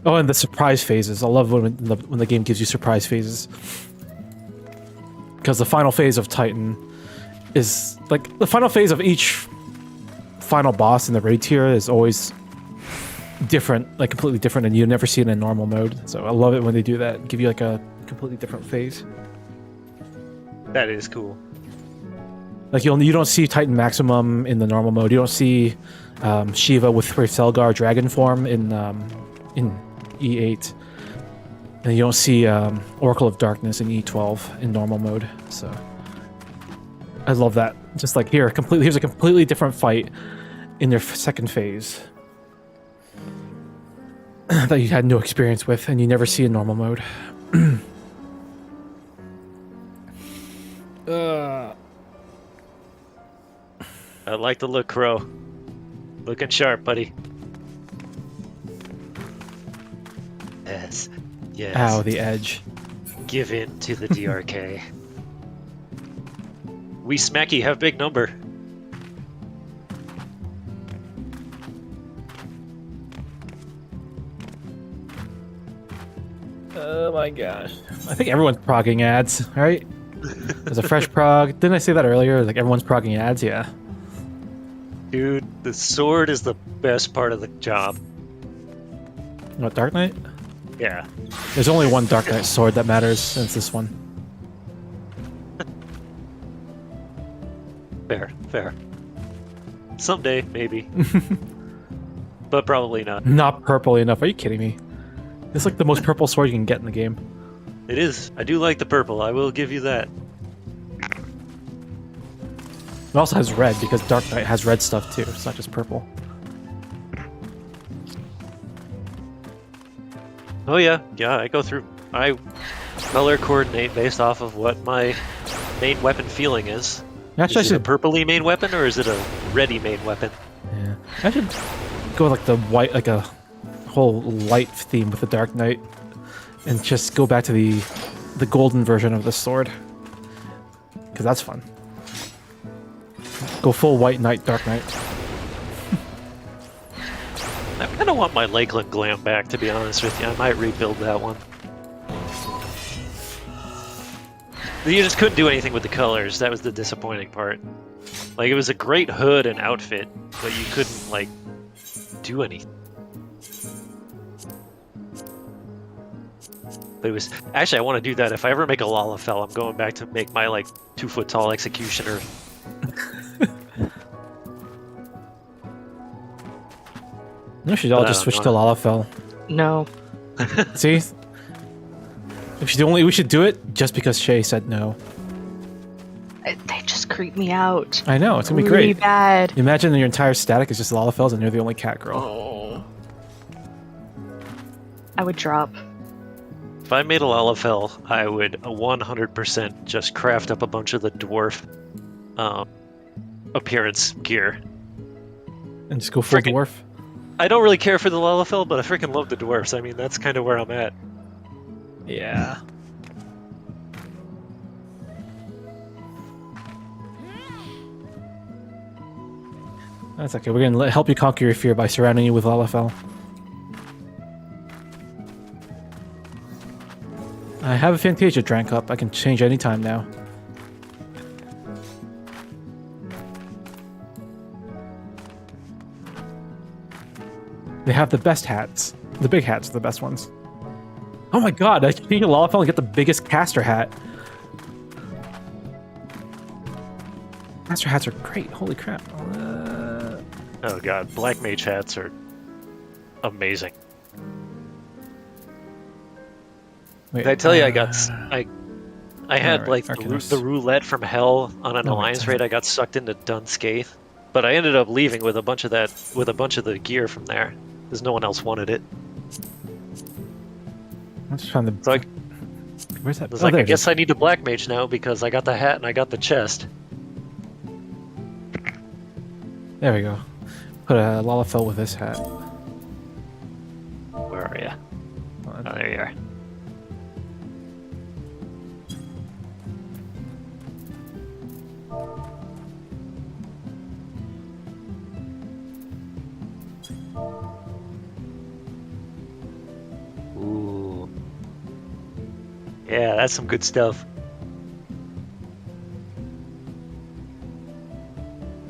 Speaker 1: Oh, and the surprise phases. I love when the game gives you surprise phases. Because the final phase of Titan is like the final phase of each final boss in the raid tier is always different, like completely different, and you never see it in normal mode. So I love it when they do that, give you like a completely different phase.
Speaker 2: that is cool.
Speaker 1: Like you don't see Titan Maximum in the normal mode. You don't see Shiva with Felgar dragon form in E8, and you don't see Oracle of Darkness in E12 in normal mode. So I love that. Just like here's a completely different fight in their second phase that you had no experience with, and you never see in normal mode.
Speaker 2: I like the look, Crow. Looking sharp, buddy. Yes. Yes.
Speaker 1: Ow, the edge.
Speaker 2: Give in to the DRK. We Smacky have big number.
Speaker 1: Oh my gosh. I think everyone's progging ads, right? There's a fresh prog. Didn't I say that earlier? Like everyone's progging ads, yeah.
Speaker 2: Dude, the sword is the best part of the job.
Speaker 1: What, Dark Knight?
Speaker 2: Yeah.
Speaker 1: There's only one Dark Knight sword that matters, and it's this one.
Speaker 2: Fair, fair. Someday, maybe. But probably not.
Speaker 1: Not purple enough. Are you kidding me? It's like the most purple sword you can get in the game.
Speaker 2: It is. I do like the purple, I will give you that.
Speaker 1: It also has red, because Dark Knight has red stuff too. It's not just purple.
Speaker 2: Oh yeah, yeah, I go through... I color coordinate based off of what my main weapon feeling is.
Speaker 1: Actually,
Speaker 2: Is it a purpley main weapon, or is it a reddy main weapon?
Speaker 1: Yeah. I should go with like the white, like a whole light theme with the Dark Knight, and just go back to the golden version of the sword, because that's fun. Go full white knight, Dark Knight.
Speaker 2: I kind of want my Lakeland glam back, to be honest with you. I might rebuild that one. You just couldn't do anything with the colors. That was the disappointing part. Like, it was a great hood and outfit, but you couldn't, like, do anything. But it was... Actually, I want to do that. If I ever make a Lalafell, I'm going back to make my, like, 2-foot-tall executioner.
Speaker 1: We should all just switch to Lalafell.
Speaker 3: No.
Speaker 1: See? We should do it just because Shay said no.
Speaker 3: They just creep me out.
Speaker 1: I know, it's gonna be
Speaker 3: Really
Speaker 1: great.
Speaker 3: bad.
Speaker 1: Imagine your entire static is just Lalafells and you're the only cat girl.
Speaker 3: Oh. I would drop.
Speaker 2: If I made a Lalafell, I would 100% just craft up a bunch of the dwarf appearance gear.
Speaker 1: And just go full
Speaker 2: Frickin-
Speaker 1: dwarf.
Speaker 2: I don't really care for the Lalafell, but I freaking love the dwarfs. I mean, that's kind of where I'm at.
Speaker 1: Yeah. That's okay. We're gonna help you conquer your fear by surrounding you with Lalafell. I have a Fantasia drank up. I can change any time now. They have the best hats. The big hats are the best ones. Oh my god, I can get Lalafell and get the biggest caster hat. Caster hats are great. Holy crap.
Speaker 2: Oh god, black mage hats are amazing.
Speaker 1: Wait,
Speaker 2: Did I tell you I got... I had,
Speaker 1: Alright,
Speaker 2: like,
Speaker 1: Arcanist.
Speaker 2: the roulette from hell on an
Speaker 1: No,
Speaker 2: alliance
Speaker 1: it's
Speaker 2: raid. I got sucked into Dunscaith. But I ended up leaving with a bunch of that... with a bunch of the gear from there. Because no one else wanted it.
Speaker 1: I'm just trying to...
Speaker 2: So I
Speaker 1: Where's that?
Speaker 2: was
Speaker 1: Oh,
Speaker 2: like,
Speaker 1: there
Speaker 2: I
Speaker 1: it is.
Speaker 2: guess I need a black mage now because I got the hat and I got the chest.
Speaker 1: There we go. Put a Lalafell with this hat.
Speaker 2: Where are you? Oh, there you are. Ooh. Yeah, that's some good stuff.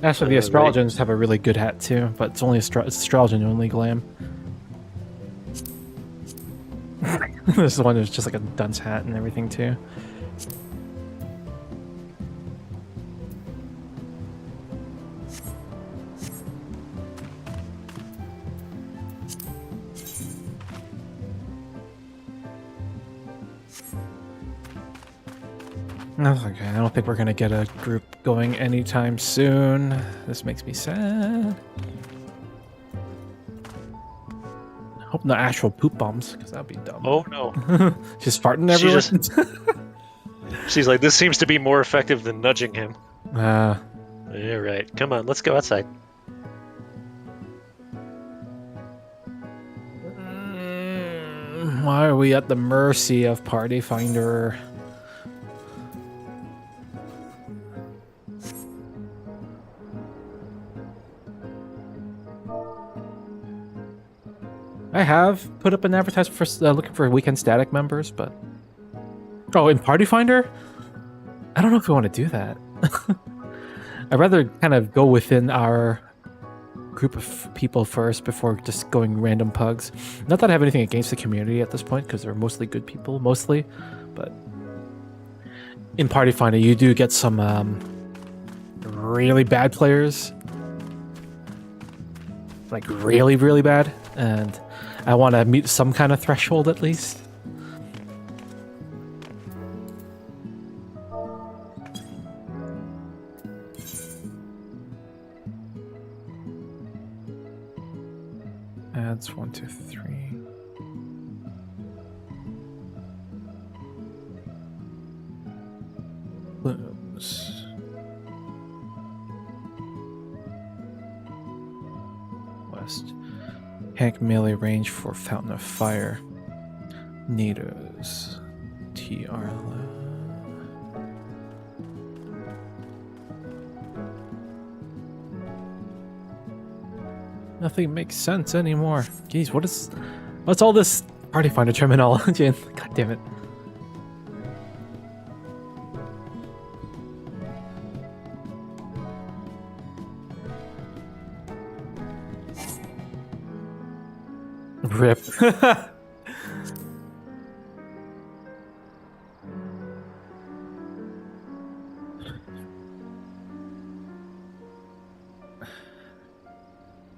Speaker 1: Actually, the
Speaker 2: right.
Speaker 1: Astrologans have a really good hat too, but it's only it's Astrologan only glam. This one is just like a dunce hat and everything too. No, okay. I don't think we're gonna get a group going anytime soon. This makes me sad. I hope not actual poop bombs, because that'd be dumb.
Speaker 2: Oh no.
Speaker 1: She's farting
Speaker 2: She
Speaker 1: everywhere.
Speaker 2: She's like, this seems to be more effective than nudging him.
Speaker 1: uh,
Speaker 2: Yeah, right. Come on, let's go outside.
Speaker 1: why are we at the mercy of Party Finder? I have put up an advertisement for looking for weekend static members, but in Party Finder, I don't know if we want to do that. I'd rather kind of go within our group of people first before just going random pugs. Not that I have anything against the community at this point, because they're mostly good people, mostly. But in Party Finder, you do get some really bad players. Like really, really bad. And I want to meet some kind of threshold at least. Adds 1, 2, 3. Blooms. West. Hank melee range for Fountain of Fire. Natives. TR. Nothing makes sense anymore. Jeez, what's all this Party Finder terminology? God damn it. Rip.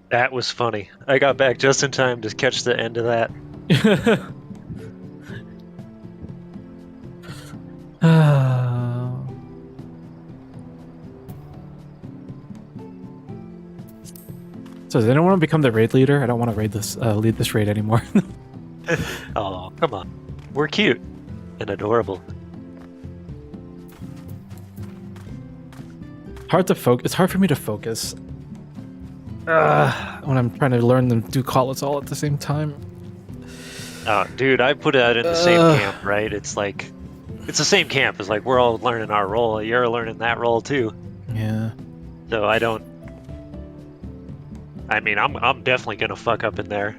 Speaker 2: That was funny. I got back just in time to catch the end of that.
Speaker 1: So does anyone want to become the raid leader? I don't want to raid this lead this raid anymore.
Speaker 2: Oh, come on. We're cute and adorable.
Speaker 1: Hard to focus. It's hard for me to focus when I'm trying to learn and do callouts all at the same time.
Speaker 2: Oh, dude, I put it in the same camp, right? It's like, it's the same camp. It's like we're all learning our role. You're learning that role too.
Speaker 1: Yeah.
Speaker 2: So I mean, I'm definitely gonna fuck up in there.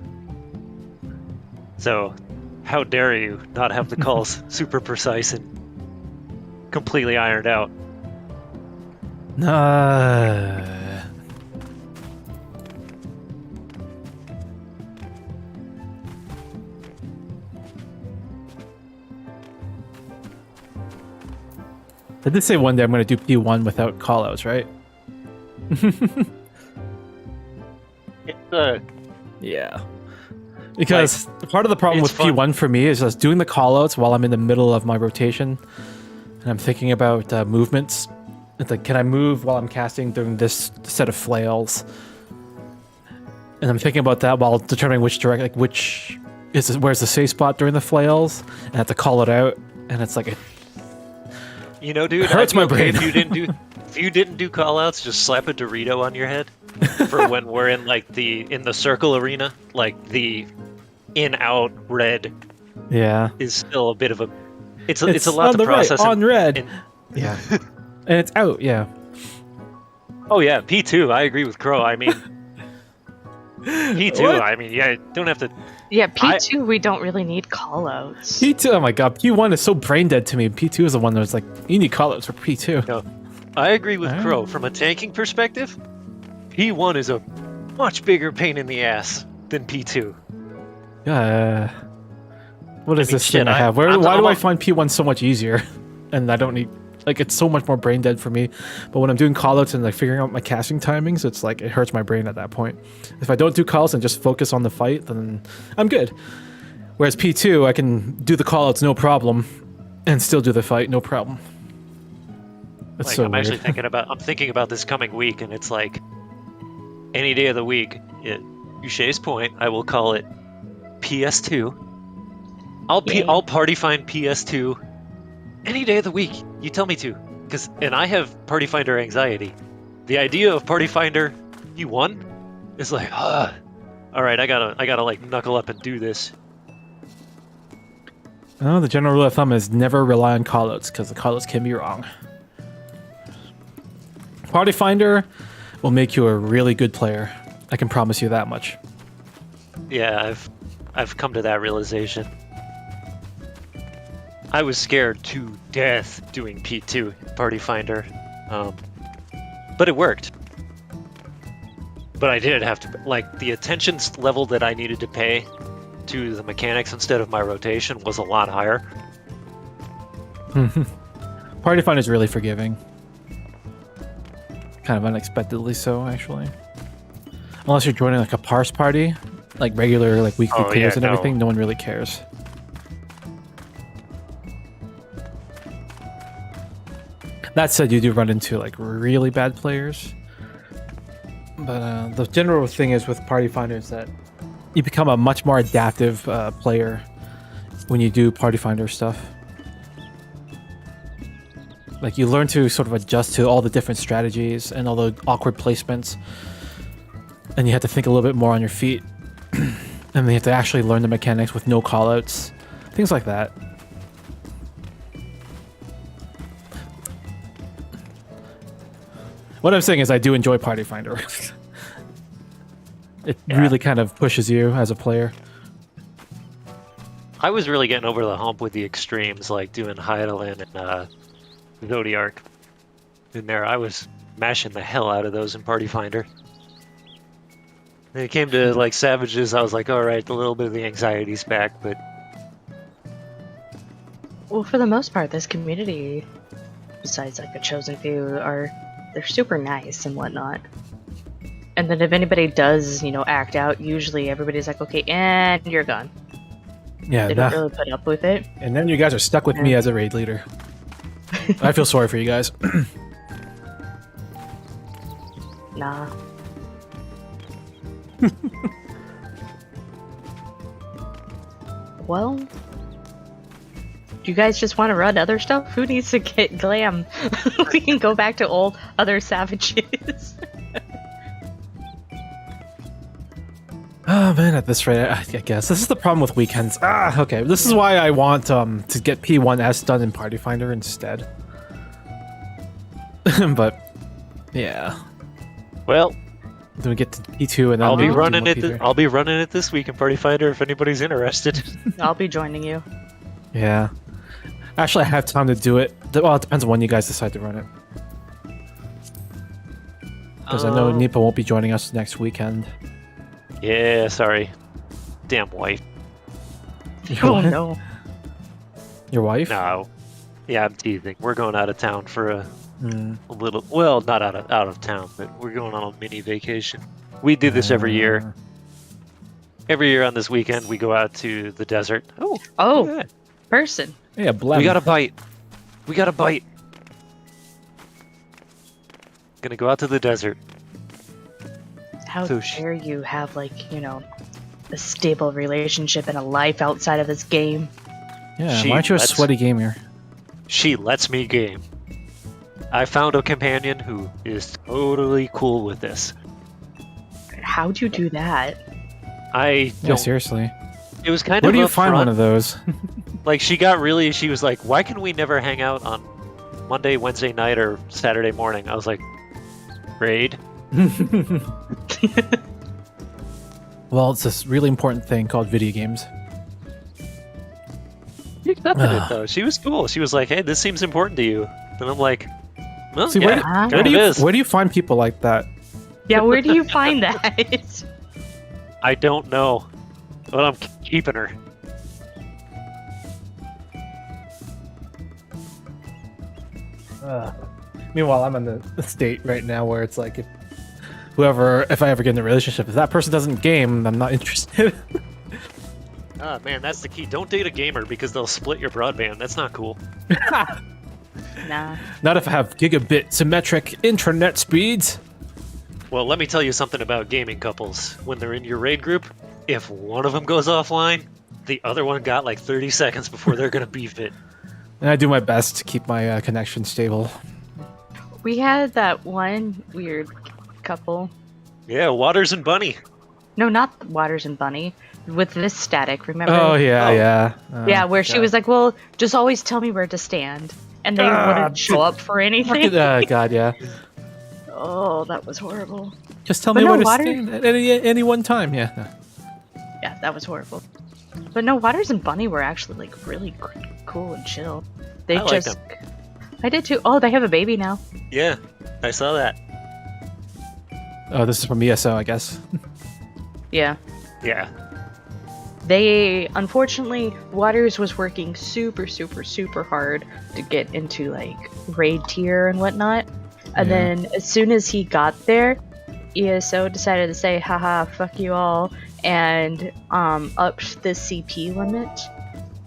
Speaker 2: So, how dare you not have the calls super precise and completely ironed out?
Speaker 1: I did say one day I'm going to do P1 without callouts, right?
Speaker 2: It's
Speaker 1: Yeah. Because part of the problem with
Speaker 2: it's fun.
Speaker 1: P1 for me is just doing the callouts while I'm in the middle of my rotation. And I'm thinking about movements. It's like, can I move while I'm casting during this set of flails? And I'm thinking about that while determining which where's the safe spot during the flails, and I have to call it out. And it's like,
Speaker 2: You know, dude,
Speaker 1: It hurts
Speaker 2: I'd be
Speaker 1: my
Speaker 2: okay
Speaker 1: brain.
Speaker 2: if you didn't do callouts, just slap a Dorito on your head for when we're in in the circle arena. Like the in-out red
Speaker 1: yeah.
Speaker 2: is still a bit of a it's a lot
Speaker 1: on
Speaker 2: to
Speaker 1: the
Speaker 2: process.
Speaker 1: right, on red.
Speaker 2: and-
Speaker 1: Yeah. And it's out, yeah.
Speaker 2: oh yeah, P2. I agree with Crow. I mean, P2.
Speaker 1: What?
Speaker 2: I mean, yeah, don't have to.
Speaker 3: Yeah, P2 we don't really need callouts.
Speaker 1: P2, oh my god, P1 is so brain dead to me. P2 is the one that's like, you need callouts for P2.
Speaker 2: No, I agree with
Speaker 1: Alright.
Speaker 2: Crow. From a tanking perspective, P1 is a much bigger pain in the ass than P2.
Speaker 1: What is
Speaker 2: mean,
Speaker 1: this
Speaker 2: shit,
Speaker 1: thing I have? Why
Speaker 2: I'm
Speaker 1: do I
Speaker 2: a-
Speaker 1: find P1 so much easier? And I don't need, like, it's so much more brain dead for me. But when I'm doing callouts and like figuring out my casting timings, it's like, it hurts my brain at that point. If I don't do calls and just focus on the fight, then I'm good. Whereas P2, I can do the callouts no problem and still do the fight no problem. It's
Speaker 2: Like,
Speaker 1: so
Speaker 2: I'm
Speaker 1: weird.
Speaker 2: actually thinking about this coming week, and it's like any day of the week. Ushay's point, I will call it PS2. I'll party find PS2 any day of the week. You tell me to, and I have party finder anxiety. The idea of party finder P1 is like, all right, I gotta like knuckle up and do this.
Speaker 1: Oh, the general rule of thumb is never rely on callouts because the callouts can be wrong. Party Finder will make you a really good player. I can promise you that much.
Speaker 2: Yeah, I've come to that realization. I was scared to death doing P2 Party Finder, but it worked. But I did have to, like, the attention level that I needed to pay to the mechanics instead of my rotation was a lot higher.
Speaker 1: Party Finder is really forgiving. Kind of unexpectedly so, actually. Unless you're joining like a parse party, like regular like weekly players and everything, no one really cares. That said, you do run into like really bad players. But the general thing is with Party Finder is that you become a much more adaptive player when you do Party Finder stuff. Like you learn to sort of adjust to all the different strategies and all the awkward placements. And you have to think a little bit more on your feet. And then you have to actually learn the mechanics with no callouts. Things like that. What I'm saying is I do enjoy Party Finder. It really kind of pushes you as a player.
Speaker 2: I was really getting over the hump with the extremes, like doing Hydaelyn and Zodiark. In there, I was mashing the hell out of those in Party Finder. When it came to like Savages, I was like, all right, a little bit of the anxiety's back, but...
Speaker 3: Well, for the most part, this community, besides like a chosen few, they're super nice and whatnot. And then if anybody does, act out, usually everybody's like, okay, and you're gone.
Speaker 1: Yeah,
Speaker 3: they don't really put up with it.
Speaker 1: And then you guys are stuck with me as a raid leader. I feel sorry for you guys.
Speaker 3: Nah. Well, do you guys just want to run other stuff? Who needs to get glam? We can go back to old other Savages.
Speaker 1: Oh man, at this rate, I guess this is the problem with weekends. Okay. This is why I want to get P1S done in Party Finder instead. But yeah.
Speaker 2: Well,
Speaker 1: then we get to P2 and then
Speaker 2: I'll be running it.
Speaker 1: P3.
Speaker 2: I'll be running it this week in Party Finder if anybody's interested.
Speaker 3: I'll be joining you.
Speaker 1: Yeah. Actually, I have time to do it. Well, it depends on when you guys decide to run it. Because I know Nipa won't be joining us next weekend.
Speaker 2: Yeah, sorry. Damn wife.
Speaker 3: Oh no.
Speaker 1: Your wife?
Speaker 2: No. Yeah, I'm teasing. We're going out of town for a little. Well, not out of town, but we're going on a mini vacation. We do this every year. Every year on this weekend, we go out to the desert.
Speaker 3: Oh,
Speaker 2: yeah.
Speaker 3: Person.
Speaker 1: Yeah,
Speaker 2: we got a bite. We got a bite. Gonna go out to the desert.
Speaker 3: How dare you have, like, a stable relationship and a life outside of this game?
Speaker 1: Yeah, why aren't you a sweaty gamer?
Speaker 2: She lets me game. I found a companion who is totally cool with this.
Speaker 3: How'd you do that?
Speaker 1: Yeah, seriously.
Speaker 2: It was kind of
Speaker 1: Where do you find one of those?
Speaker 2: Like, she was like, why can we never hang out on Monday, Wednesday night, or Saturday morning? I was like, raid?
Speaker 1: Well, it's this really important thing called video games.
Speaker 2: She accepted it, though. She was cool. She was like, hey, this seems important to you. And I'm like, well,
Speaker 1: see,
Speaker 2: yeah,
Speaker 1: where do you find people like that?
Speaker 3: Yeah, where do you find that?
Speaker 2: I don't know. But I'm keeping her.
Speaker 1: Meanwhile, I'm in the state right now where it's like, if I ever get in a relationship, if that person doesn't game, I'm not interested.
Speaker 2: Ah, man, that's the key. Don't date a gamer because they'll split your broadband. That's not cool.
Speaker 3: Nah.
Speaker 1: Not if I have gigabit symmetric intranet speeds.
Speaker 2: Well, let me tell you something about gaming couples. When they're in your raid group, if one of them goes offline, the other one got like 30 seconds before they're going to beef it.
Speaker 1: And I do my best to keep my connection stable.
Speaker 3: We had that one weird couple.
Speaker 2: Yeah, Waters and Bunny.
Speaker 3: No, not Waters and Bunny. With this static, remember?
Speaker 1: Oh, yeah, yeah.
Speaker 3: Yeah, where she was like, well, just always tell me where to stand. And they wouldn't show up for anything.
Speaker 1: God, yeah.
Speaker 3: Oh, that was horrible.
Speaker 1: Just tell me where to stand at any one time, yeah.
Speaker 3: Yeah, that was horrible. But no, Waters and Bunny were actually like really cool and chill. They
Speaker 2: I
Speaker 3: just...
Speaker 2: like them.
Speaker 3: I did too. Oh, they have a baby now.
Speaker 2: Yeah, I saw that.
Speaker 1: Oh, this is from ESO, I guess.
Speaker 3: Yeah.
Speaker 2: Yeah.
Speaker 3: They, unfortunately, Waters was working super, super, super hard to get into, like, raid tier and whatnot. And
Speaker 1: Yeah.
Speaker 3: then, as soon as he got there, ESO decided to say, haha, fuck you all, and upped the CP limit.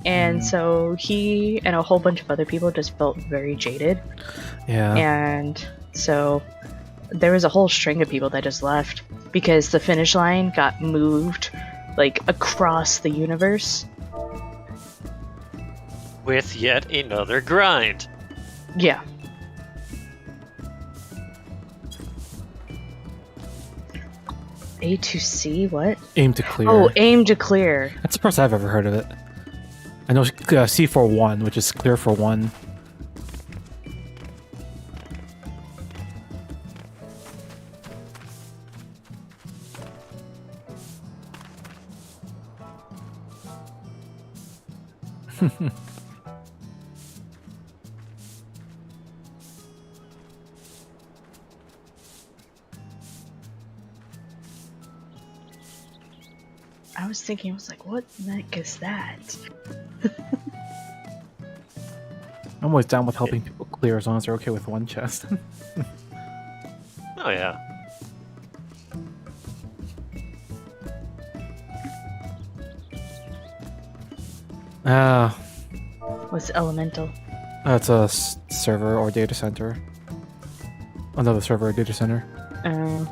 Speaker 3: And so he and a whole bunch of other people just felt very jaded.
Speaker 1: Yeah.
Speaker 3: And so there was a whole string of people that just left because the finish line got moved, like, across the universe.
Speaker 2: With yet another grind.
Speaker 3: Yeah. A to C, what?
Speaker 1: Aim to clear.
Speaker 3: Oh, aim to clear.
Speaker 1: That's the first I've ever heard of it. I know C for 1, which is clear for 1.
Speaker 3: I was thinking, I was like, what the heck is that?
Speaker 1: I'm always down with helping people clear as long as they're okay with one chest.
Speaker 2: Oh yeah.
Speaker 1: Ah,
Speaker 3: What's elemental?
Speaker 1: that's a server or data center. Another server or data center.
Speaker 3: Uh,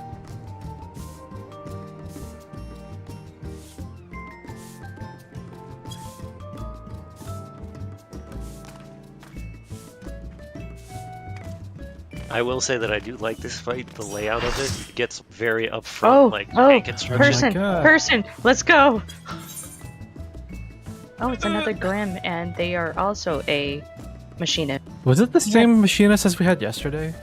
Speaker 2: I will say that I do like this fight. The layout of it gets very upfront, like tank construction.
Speaker 1: God.
Speaker 3: person, let's go! Oh, it's another Grim, and they are also a machinist.
Speaker 1: Was it the same machinist as we had yesterday?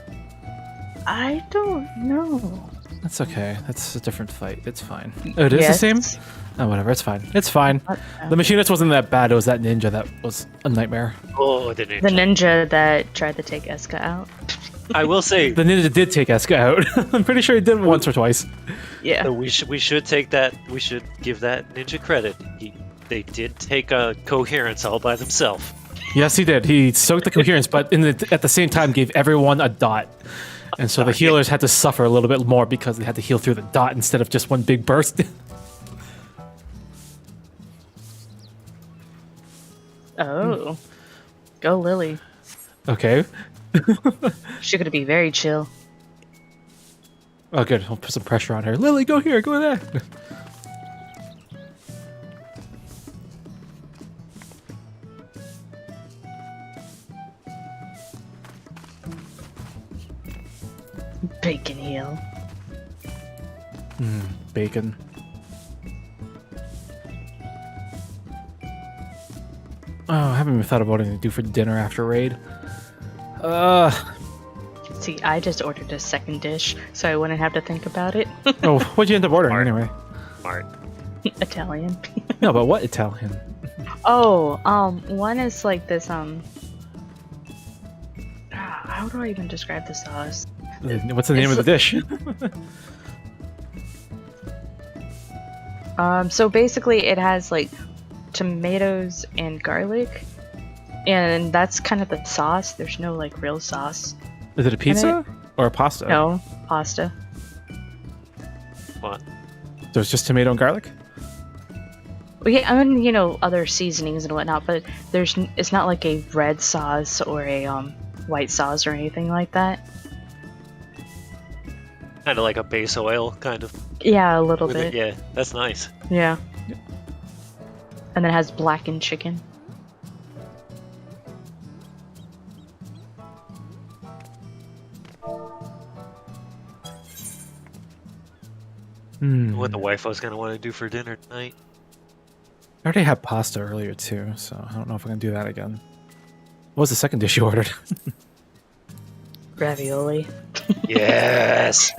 Speaker 3: I don't know.
Speaker 1: That's okay. That's a different fight. It's fine. Oh, it is the same? Oh, whatever. It's fine. It's fine. The machinist wasn't that bad. It was that ninja that was a nightmare.
Speaker 2: Oh, the ninja.
Speaker 3: The ninja that tried to take Eska out.
Speaker 2: I will say
Speaker 1: The ninja did take Eska out. I'm pretty sure he did it once or twice.
Speaker 3: Yeah.
Speaker 2: we should take that. We should give that ninja credit. They did take a coherence all by themselves.
Speaker 1: Yes, he did. He soaked the coherence, but at the same time gave everyone a dot. And so the healers had to suffer a little bit more because they had to heal through the dot instead of just one big burst.
Speaker 3: Oh. Go Lily.
Speaker 1: Okay.
Speaker 3: She's gonna be very chill.
Speaker 1: Oh, good. I'll put some pressure on her. Lily, go here. Go there.
Speaker 3: Bacon heal.
Speaker 1: Bacon. Oh, I haven't even thought about what to do for dinner after raid.
Speaker 3: See, I just ordered a second dish, so I wouldn't have to think about it.
Speaker 1: Oh, what'd you end up ordering
Speaker 2: Smart.
Speaker 1: anyway?
Speaker 2: Smart.
Speaker 3: Italian.
Speaker 1: No, but what Italian?
Speaker 3: Oh, one is like this, how do I even describe the sauce?
Speaker 1: What's the name of the dish?
Speaker 3: So basically it has like tomatoes and garlic, and that's kind of the sauce. There's no like real sauce.
Speaker 1: Is it a pizza or a pasta?
Speaker 3: No, pasta.
Speaker 2: What?
Speaker 1: So it's just tomato and garlic?
Speaker 3: Well, yeah, I mean, you know, other seasonings and whatnot, but it's not like a red sauce or a white sauce or anything like that.
Speaker 2: Kind of like a base oil, kind of.
Speaker 3: Yeah, a little
Speaker 2: With
Speaker 3: bit.
Speaker 2: it. Yeah, that's nice.
Speaker 3: Yeah. And then it has blackened chicken.
Speaker 2: What the wife was gonna want to do for dinner tonight.
Speaker 1: I already had pasta earlier too, so I don't know if I'm gonna do that again. What was the second dish you ordered?
Speaker 3: Ravioli.
Speaker 2: Yes.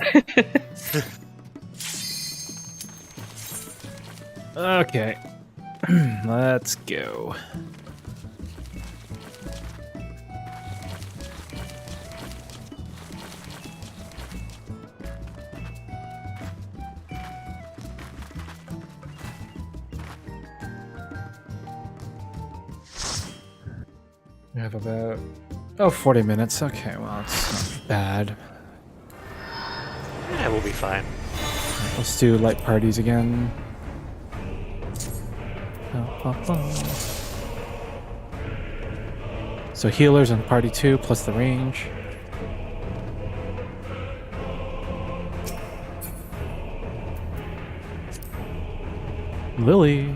Speaker 1: Okay. Let's go. We have about 40 minutes. Okay, well it's not bad.
Speaker 2: Yeah, we'll be fine.
Speaker 1: Let's do light parties again. So healers in party 2 plus the range. Lily.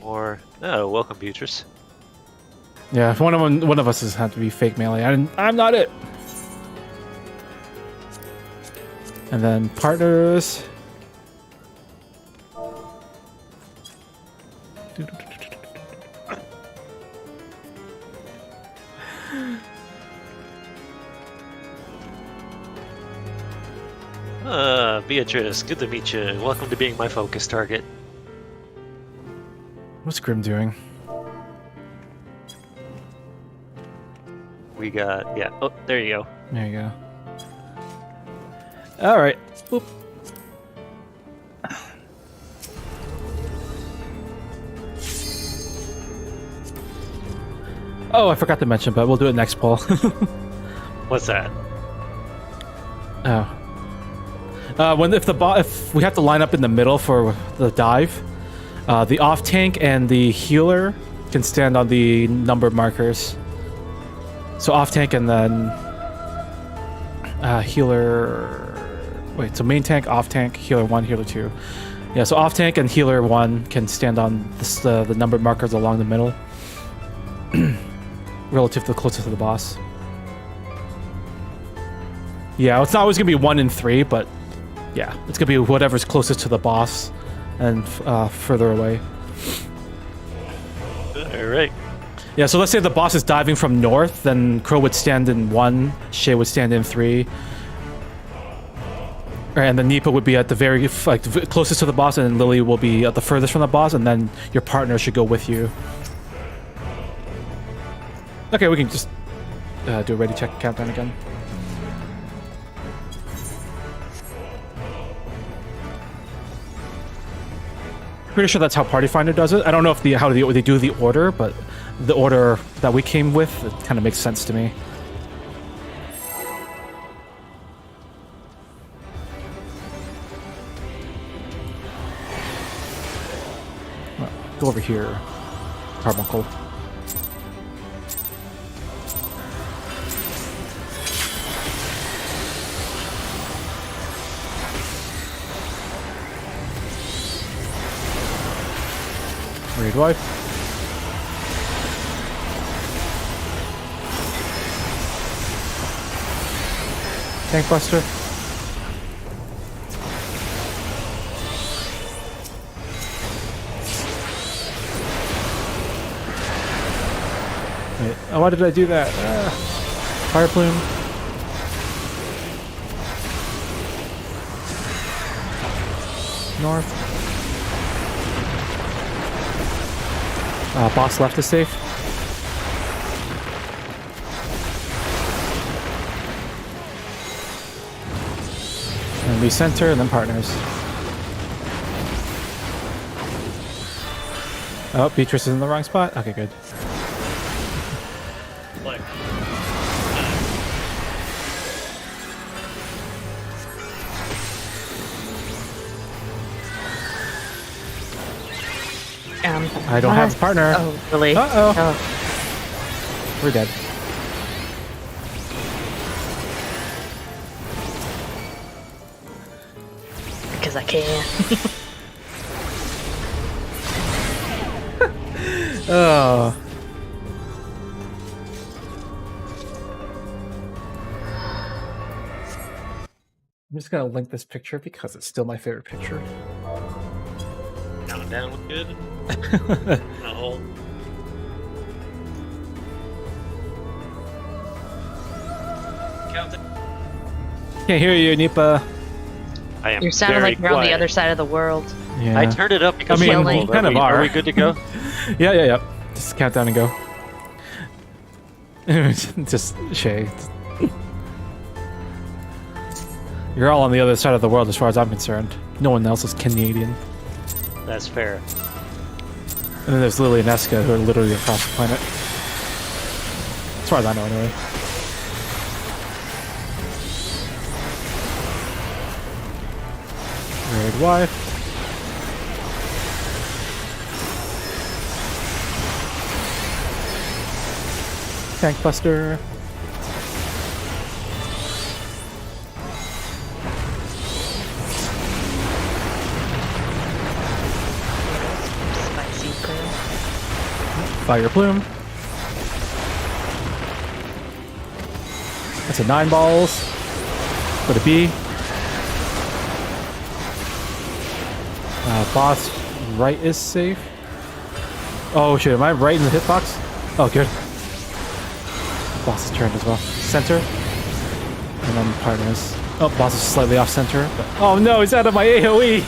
Speaker 2: Or oh, welcome, Beatrice.
Speaker 1: Yeah, one of us has had to be fake melee. I'm not it. And then partners.
Speaker 2: Beatrice, good to meet you. Welcome to being my focus target.
Speaker 1: What's Grim doing?
Speaker 2: We got, yeah. Oh, there you go.
Speaker 1: There you go. All right. Boop. Oh, I forgot to mention, but we'll do it next poll.
Speaker 2: What's that?
Speaker 1: Oh. If we have to line up in the middle for the dive, the off tank and the healer can stand on the number markers. So off tank and then healer. Wait, so main tank, off tank, healer 1, healer 2. Yeah, so off tank and healer 1 can stand on the numbered markers along the middle, relative to the closest to the boss. Yeah, it's not always gonna be 1 and 3, but yeah, it's gonna be whatever's closest to the boss and further away.
Speaker 2: All right.
Speaker 1: Yeah, so let's say the boss is diving from north, then Crow would stand in 1, Shay would stand in 3, and then Nipa would be at the very closest to the boss, and Lily will be at the furthest from the boss, and then your partner should go with you. Okay, we can just do a ready check countdown again. Pretty sure that's how Party Finder does it. I don't know if how they do the order, but the order that we came with, it kind of makes sense to me. Well, go over here, Carbuncle. Raid wipe. Tank buster. Wait, oh, why did I do that? Fire plume. North. Boss left is safe. And we center, and then partners. Oh, Beatrice is in the wrong spot. Okay, good.
Speaker 2: Like,
Speaker 1: I don't have a partner.
Speaker 3: Oh, really?
Speaker 1: Uh-oh.
Speaker 3: Oh.
Speaker 1: We're dead.
Speaker 3: Because I can.
Speaker 1: Oh. I'm just gonna link this picture because it's still my favorite picture.
Speaker 2: down look good. No.
Speaker 1: Can't hear you, Nipa.
Speaker 2: I am
Speaker 3: You're sounding
Speaker 2: very
Speaker 3: like you're on the
Speaker 2: quiet.
Speaker 3: other side of the world.
Speaker 1: Yeah.
Speaker 2: I turned it up because
Speaker 1: I mean,
Speaker 2: I'm
Speaker 1: you kind of
Speaker 2: are
Speaker 1: are.
Speaker 2: we good to go?
Speaker 1: Yeah. Just count down and go. Just Shay. You're all on the other side of the world as far as I'm concerned. No one else is Canadian.
Speaker 2: That's fair.
Speaker 1: And then there's Lily and Eska, who are literally across the planet. As far as I know, anyway. Married wife. Tank Buster.
Speaker 3: Spicy girl.
Speaker 1: Fire Plume. That's a 9 balls. Put a B. Boss right is safe. Oh shit, am I right in the hitbox? Oh, good. Boss is turned as well. Center. And then partners. Oh, boss is slightly off center. But, oh no, he's out of my AoE!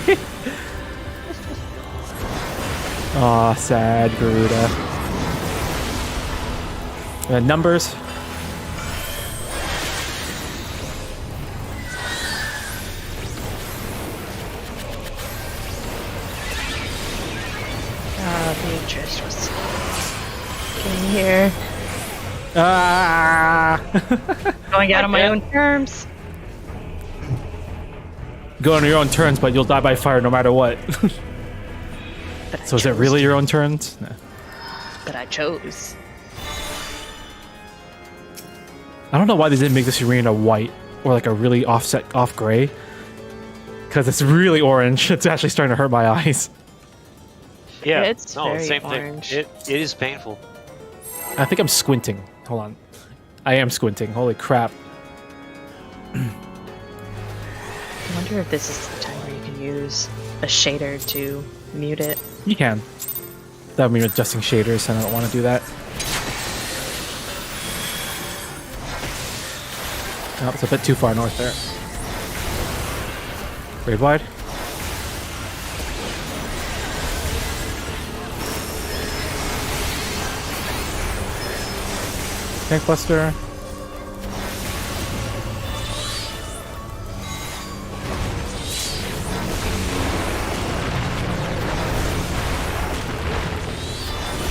Speaker 1: Aw, sad Garuda. And then numbers.
Speaker 3: Beatrice was in here.
Speaker 1: Ah!
Speaker 3: Going out on my own terms.
Speaker 1: Go on your own turns, but you'll die by fire no matter what.
Speaker 3: But
Speaker 1: So is it really your own turns? No.
Speaker 3: But I chose.
Speaker 1: I don't know why they didn't make this arena white or like a really off gray. Because it's really orange. It's actually starting to hurt my eyes.
Speaker 2: Yeah,
Speaker 3: It's
Speaker 2: no,
Speaker 3: very
Speaker 2: same
Speaker 3: orange.
Speaker 2: thing. It is painful.
Speaker 1: I think I'm squinting. Hold on. I am squinting. Holy crap.
Speaker 3: I wonder if this is the time where you can use a shader to mute it.
Speaker 1: You can. That would mean adjusting shaders, and I don't want to do that. Oh, it's a bit too far north there. Raid wide. Tank Buster.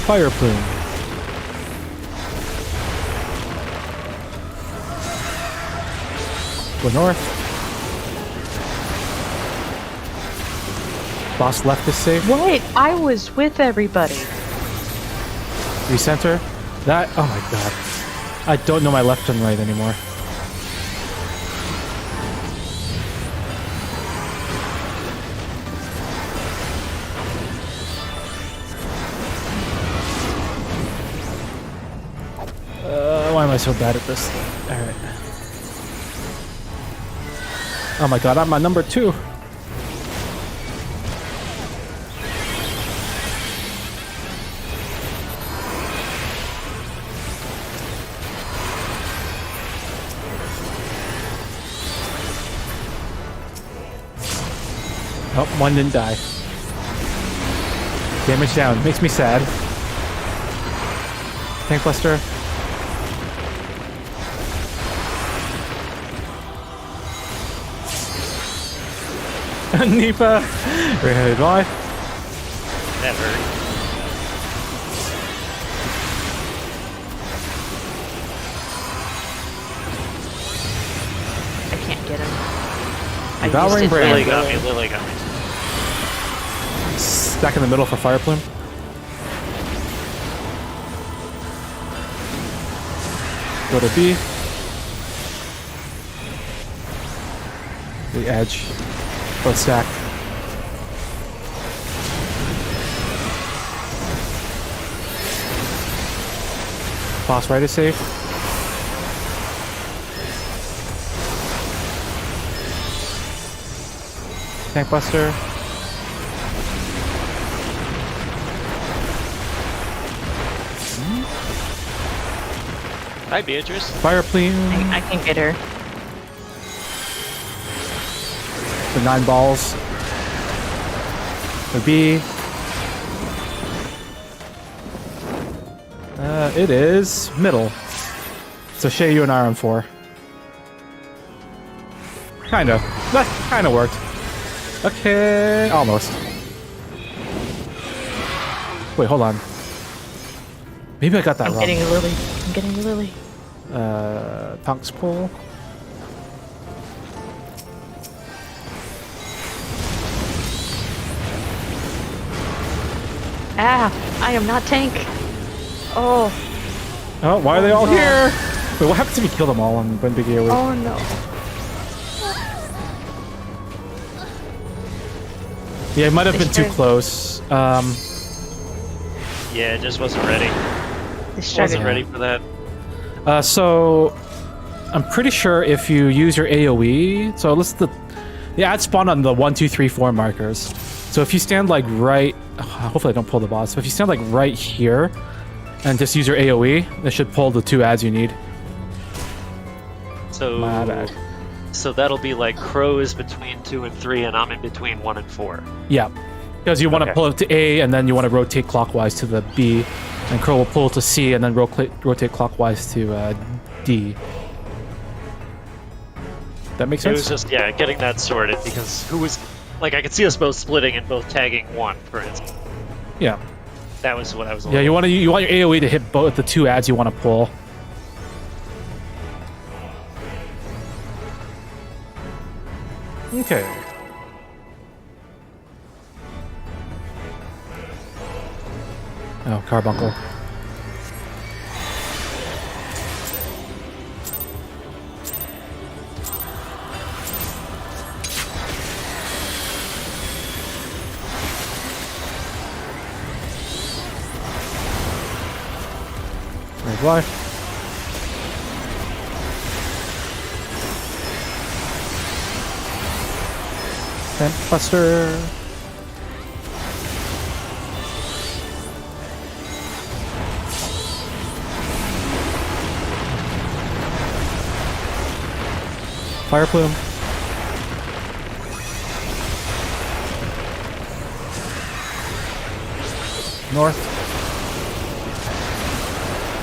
Speaker 1: Fire Plume. Go north. Boss left is safe.
Speaker 3: What? I was with everybody.
Speaker 1: Recenter. That. Oh my god. I don't know my left and right anymore. Why am I so bad at this? Alright. Oh my god, I'm on number 2. Oh, one didn't die. Damage down. Makes me sad. Tank Buster. Nipa. Red wide.
Speaker 2: That hurt.
Speaker 3: I can't get him. I
Speaker 1: Devouring
Speaker 3: used it
Speaker 1: Brand.
Speaker 2: Lily
Speaker 3: to-
Speaker 2: got me. Lily got me.
Speaker 1: Stack in the middle for Fire Plume. Go to B. The edge. Both stack. Boss right is safe. Tank Buster.
Speaker 2: Hi, Beatrice.
Speaker 1: Fire Plume.
Speaker 3: I can get her.
Speaker 1: The 9 balls. The B. It is middle. So Shay, you and I are on 4. Kinda. That kinda worked. Okay. Almost. Wait, hold on. Maybe I got that
Speaker 3: I'm
Speaker 1: wrong.
Speaker 3: getting a lily. I'm getting a lily.
Speaker 1: Tonks pull.
Speaker 3: Ah, I am not tank. Oh,
Speaker 1: Oh, why are they all
Speaker 3: no.
Speaker 1: here? Wait, what happens if you kill them all and bring big AoE?
Speaker 3: oh no.
Speaker 1: Yeah, it might have
Speaker 3: They
Speaker 1: been too
Speaker 3: should-
Speaker 1: close.
Speaker 2: Yeah, it just wasn't ready.
Speaker 3: They started.
Speaker 2: Wasn't ready for that.
Speaker 1: So I'm pretty sure if you use your AoE, so let's the ad spawn on the 1, 2, 3, 4 markers. So if you stand like right, hopefully I don't pull the boss. But if you stand like right here and just use your AoE, it should pull the 2 ads you need.
Speaker 2: So
Speaker 1: My bad.
Speaker 2: So that'll be like Crow is between 2 and 3, and I'm in between 1 and 4.
Speaker 1: Yeah, because you want to
Speaker 2: Okay.
Speaker 1: pull it to A and then you want to rotate clockwise to the B, and Crow will pull to C and then rotate clockwise to D. That makes
Speaker 2: It
Speaker 1: sense.
Speaker 2: was just getting that sorted because who was like I could see us both splitting and both tagging 1, for instance.
Speaker 1: Yeah,
Speaker 2: That was what I was.
Speaker 1: yeah. You want your AoE to hit both the 2 ads you want to pull. Okay. Oh, carbuncle. There's life. Buster. Fire plume. North.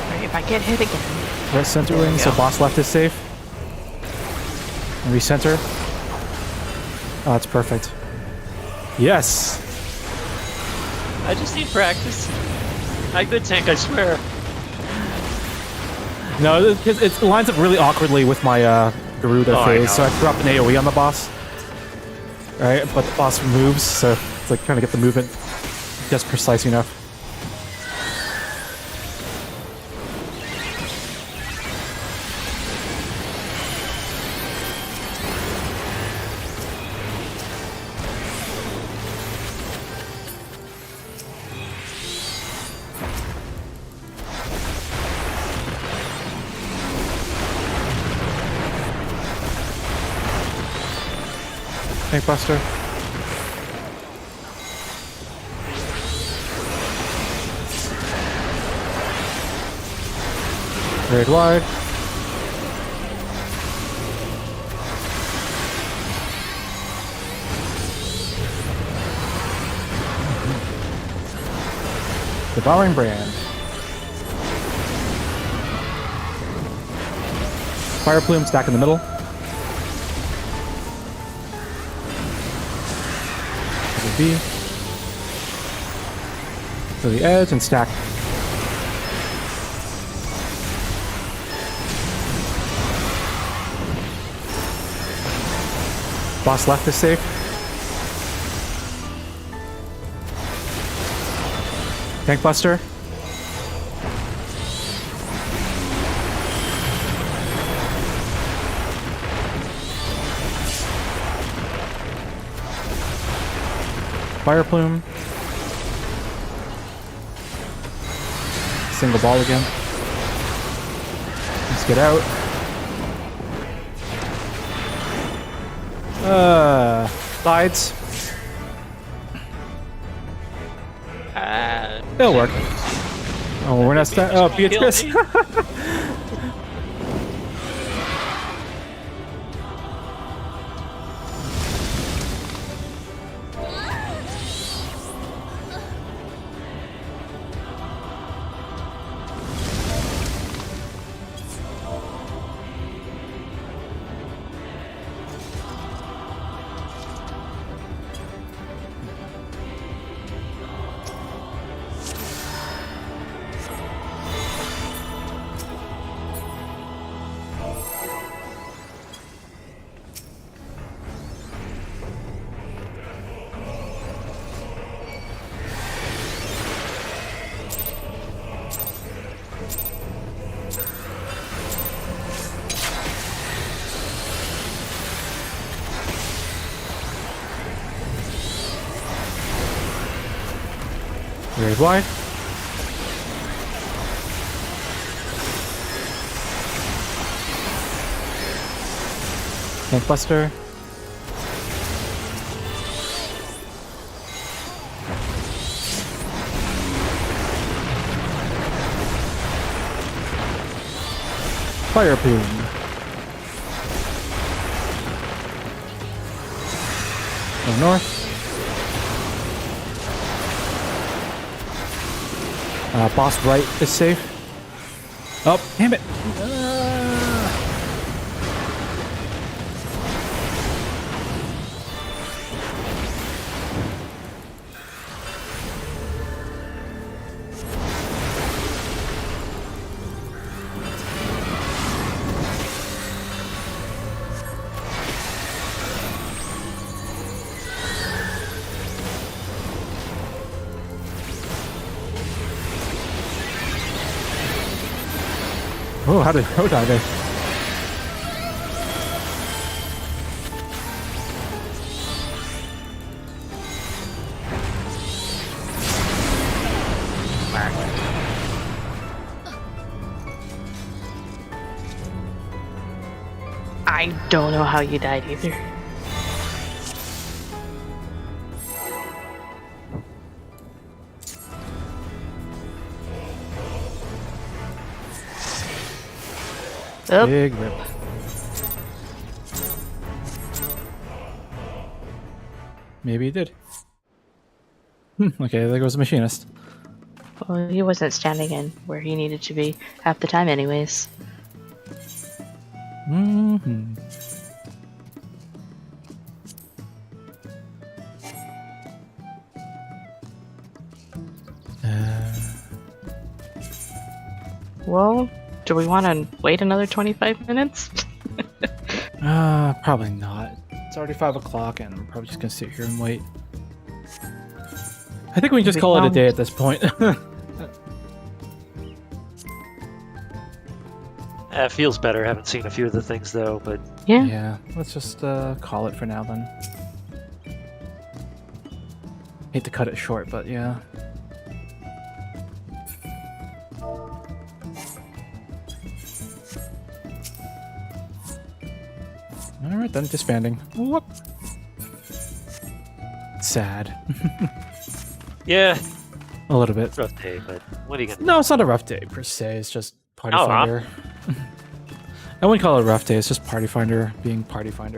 Speaker 3: Alright, if I get hit again.
Speaker 1: Right center wing, so
Speaker 3: go.
Speaker 1: boss left is safe. And recenter. Oh, that's perfect. Yes!
Speaker 2: I just need practice. I good tank, I swear.
Speaker 1: No, it lines up really awkwardly with my Garuda
Speaker 2: Oh, I
Speaker 1: phase,
Speaker 2: know.
Speaker 1: so I drop an AoE on the boss. Right, but the boss moves, so it's like trying to get the movement just precise enough. Tank Buster. Very wide. Devouring Brand. Fire Plume stack in the middle. B to the edge and stack. Boss left is safe. Tank Buster. Fire Plume. Single ball again. Let's get out. Sides. It'll work. Oh, we're not sta- Oh, Beatrice. Grade wide. Tank Buster. Fire Plume. Go north. Boss right is safe. Oh, damn it. Oh, how did Pro die there?
Speaker 3: I don't know how you died either. Oh,
Speaker 1: Big rip. Maybe he did. Okay, there goes the machinist.
Speaker 3: well, he wasn't standing in where he needed to be half the time anyways.
Speaker 1: Mm-hmm.
Speaker 3: Well, do we want to wait another 25 minutes?
Speaker 1: Probably not. It's already 5 o'clock, and I'm probably just gonna sit here and wait. I think we can just call it a day at this point.
Speaker 2: It feels better. I haven't seen a few of the things though, but
Speaker 3: Yeah.
Speaker 1: Yeah, let's just call it for now then. Hate to cut it short, but yeah. Alright then, disbanding. Whoop. Sad.
Speaker 2: yeah,
Speaker 1: A little bit.
Speaker 2: rough day. But what are you gonna?
Speaker 1: No, it's not a rough day per se, it's just Party
Speaker 2: Oh,
Speaker 1: Finder. I wouldn't call it a rough day, it's just Party Finder being Party Finder.